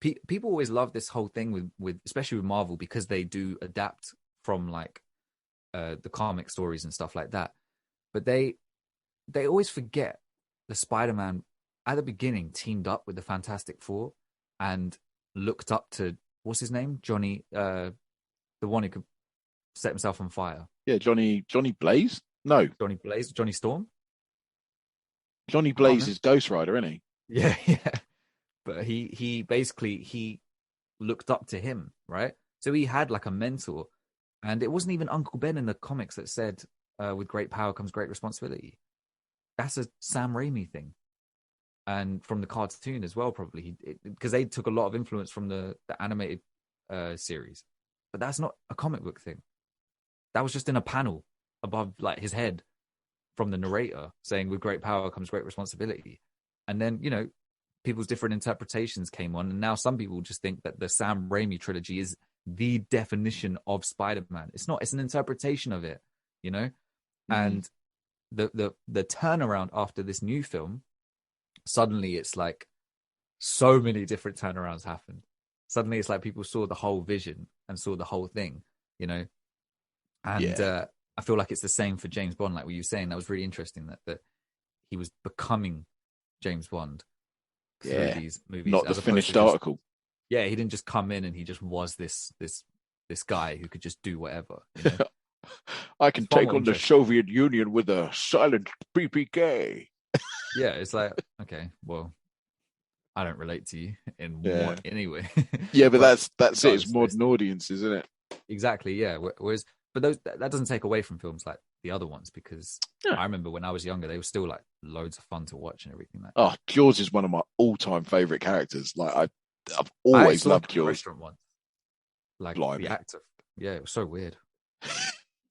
people always love this whole thing with especially with Marvel because they do adapt from like the comic stories and stuff like that, but they always forget the Spider-Man at the beginning teamed up with the Fantastic Four and looked up to what's his name, Johnny, the one who could set himself on fire. Yeah, Johnny Blaze? No, Johnny Blaze, Johnny Storm. Johnny I can't Blaze remember. is Ghost Rider, isn't he? Yeah, yeah. But he basically he looked up to him, right? So he had like a mentor, and it wasn't even Uncle Ben in the comics that said, "With great power comes great responsibility." That's a Sam Raimi thing, and from the cartoon as well, probably because they took a lot of influence from the animated series, but that's not a comic book thing. That was just in a panel above like his head from the narrator saying, "With great power comes great responsibility." And then, people's different interpretations came on. And now some people just think that the Sam Raimi trilogy is the definition of Spider-Man. It's not, it's an interpretation of it, you know? Mm. And the turnaround after this new film, suddenly it's like so many different turnarounds happened. Suddenly it's like people saw the whole vision and saw the whole thing, you know? And Yeah. I feel like it's the same for James Bond, like what you were saying. That was really interesting that he was becoming James Bond through Yeah. these movies, Not the as opposed to finished just, article. yeah, he didn't just come in and he just was this guy who could just do whatever. I It's can far take more on the interesting. Soviet Union with a silent PPK. Yeah, it's like, okay, well, I don't relate to you in Yeah, what anyway. yeah, but But that's it. It's regardless, modern audiences, isn't it? exactly, yeah. Whereas, but those that doesn't take away from films like the other ones, because Yeah. I remember when I was younger, they were still like loads of fun to watch and everything like Oh, that. Jaws is one of my all-time favorite characters. Like I've I actually always saw him loved in a Jaws. restaurant once, like the Blimey, actor. Yeah, it was so weird.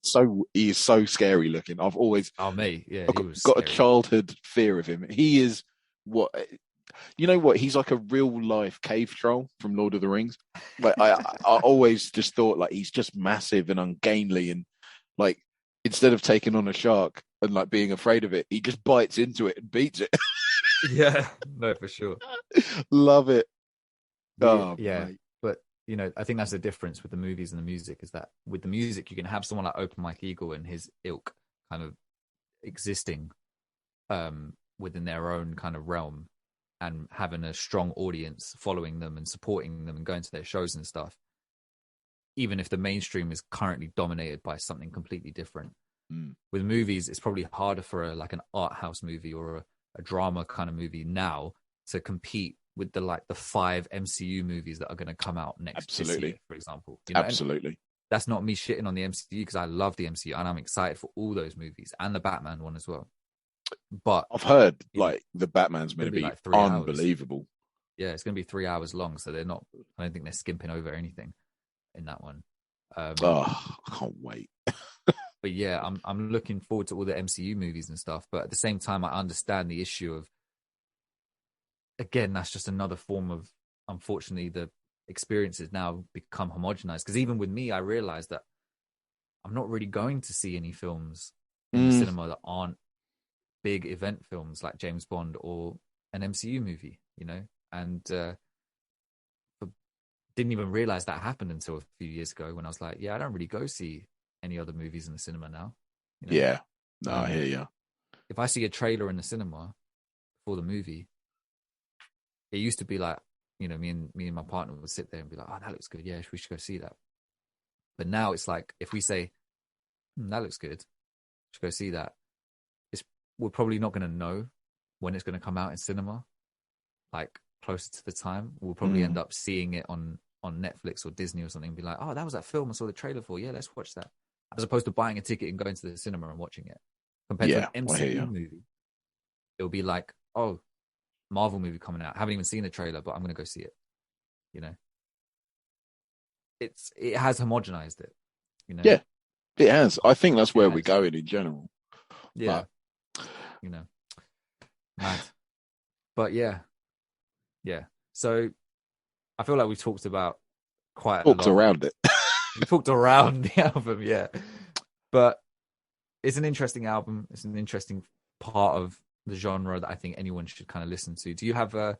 so he is so scary looking. Oh, mate, yeah, I've he was got a scary. childhood fear of him. He is what you know what? He's like a real life cave troll from Lord of the Rings. Like I always just thought like he's just massive and ungainly and like instead of taking on a shark and like being afraid of it, he just bites into it and beats it. Yeah, no, for sure. Love it. Oh Yeah, mate. but I think that's the difference with the movies and the music is that with the music you can have someone like Open Mike Eagle and his ilk kind of existing within their own kind of realm and having a strong audience following them and supporting them and going to their shows and stuff, even if the mainstream is currently dominated by something completely different. Mm. With movies, it's probably harder for like an art house movie or a drama kind of movie now to compete with the 5 MCU movies that are going to come out this year, Absolutely. for example. And Absolutely. that's not me shitting on the MCU because I love the MCU and I'm excited for all those movies and the Batman one as well. But I've heard you know, like the Batman's it's going going to to be be like 3 hours. unbelievable. Yeah, it's going to be 3 hours long, so they're not. I don't think they're skimping over anything in that one. Um, Oh, I can't wait. but yeah, I'm looking forward to all the MCU movies and stuff. But at the same time, I understand the issue of, again, that's just another form of, unfortunately, the experiences now become homogenized. Because even with me, I realized that I'm not really going to see any films in the Mm, cinema that aren't big event films like James Bond or an MCU movie, and didn't even realize that happened until a few years ago when I was like, yeah, I don't really go see any other movies in the cinema now. You know, yeah. No, I um, hear you. if I see a trailer in the cinema for the movie, it used to be like, me and my partner would sit there and be like, oh, that looks good. Yeah, we should go see that. But now it's like, if we say, that looks good, should go see that. We're probably not going to know when it's going to come out in cinema, like closer to the time. We'll probably end Mm, up seeing it on Netflix or Disney or something and be like, oh, that was that film I saw the trailer for. Yeah, let's watch that. As opposed to buying a ticket and going to the cinema and watching it. Compared to an yeah, I hear MCU you. movie, it'll be like, oh, Marvel movie coming out. I haven't even seen the trailer, but I'm going to go see it. You know, it has homogenized it. You know, Yeah, it has. I think that's it where we're has. going in general. Yeah, But you know, mad. But yeah, yeah. So I feel like we've talked about quite a talked lot. around it. We talked around the album, yeah. But it's an interesting album. It's an interesting part of the genre that I think anyone should kind of listen to. Do you have a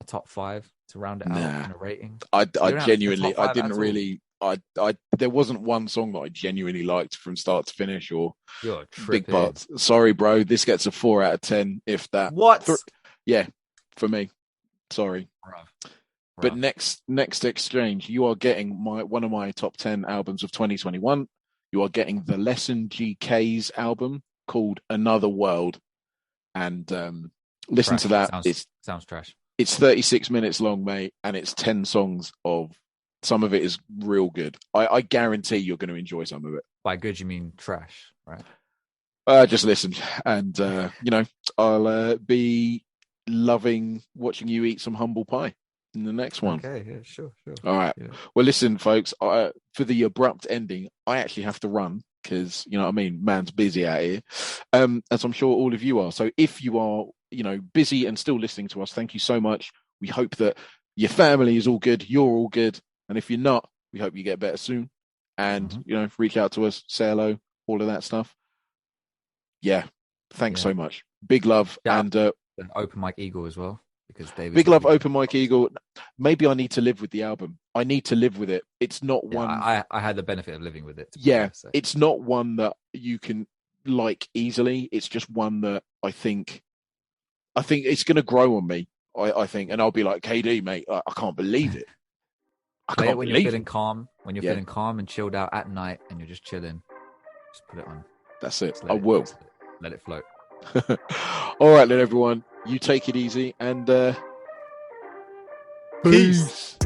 top 5 to round it out Nah, and a rating? I You don't have a genuinely, top I 5 didn't at all. really, there wasn't one song that I genuinely liked from start to finish or You're big tripping. parts. Sorry, bro. This gets a 4 out of 10, if that. What? Yeah, for me. Sorry. Rough, But rough. next exchange, you are getting one of my top 10 albums of 2021. You are getting the Lesson GK's album called Another World, and listen to Trash. that. Sounds trash. It's 36 minutes long, mate, and it's 10 songs of some of it is real good. I guarantee you're going to enjoy some of it. By good, you mean trash, right? Just listen, and I'll be loving watching you eat some humble pie in the next one. Okay, yeah, sure. All right. Yeah. Well, listen, folks. For the abrupt ending, I actually have to run because you know what I mean. Man's busy out here, as I'm sure all of you are. So if you are, busy and still listening to us, thank you so much. We hope that your family is all good, you're all good, and if you're not, we hope you get better soon. And Mm-hmm. reach out to us, say hello, all of that stuff. Yeah. Thanks Yeah. so much. Big love Shout and out to Open Mike Eagle as well, because David's big a love. big Open Mike Eagle. Maybe I need to live with the album. I need to live with it. It's not yeah. one. I had the benefit of living with it, to be Yeah, fair. So it's not one that you can like easily. It's just one that I think it's going to grow on me. I think, and I'll be like, KD, mate, I can't believe it. I play it can't when you're believe it. feeling calm, Yeah, calm and chilled out at night, and you're just chilling. Just put it on. that's it. Just I will. let it float. All right, then, everyone. You take it easy and Peace. peace.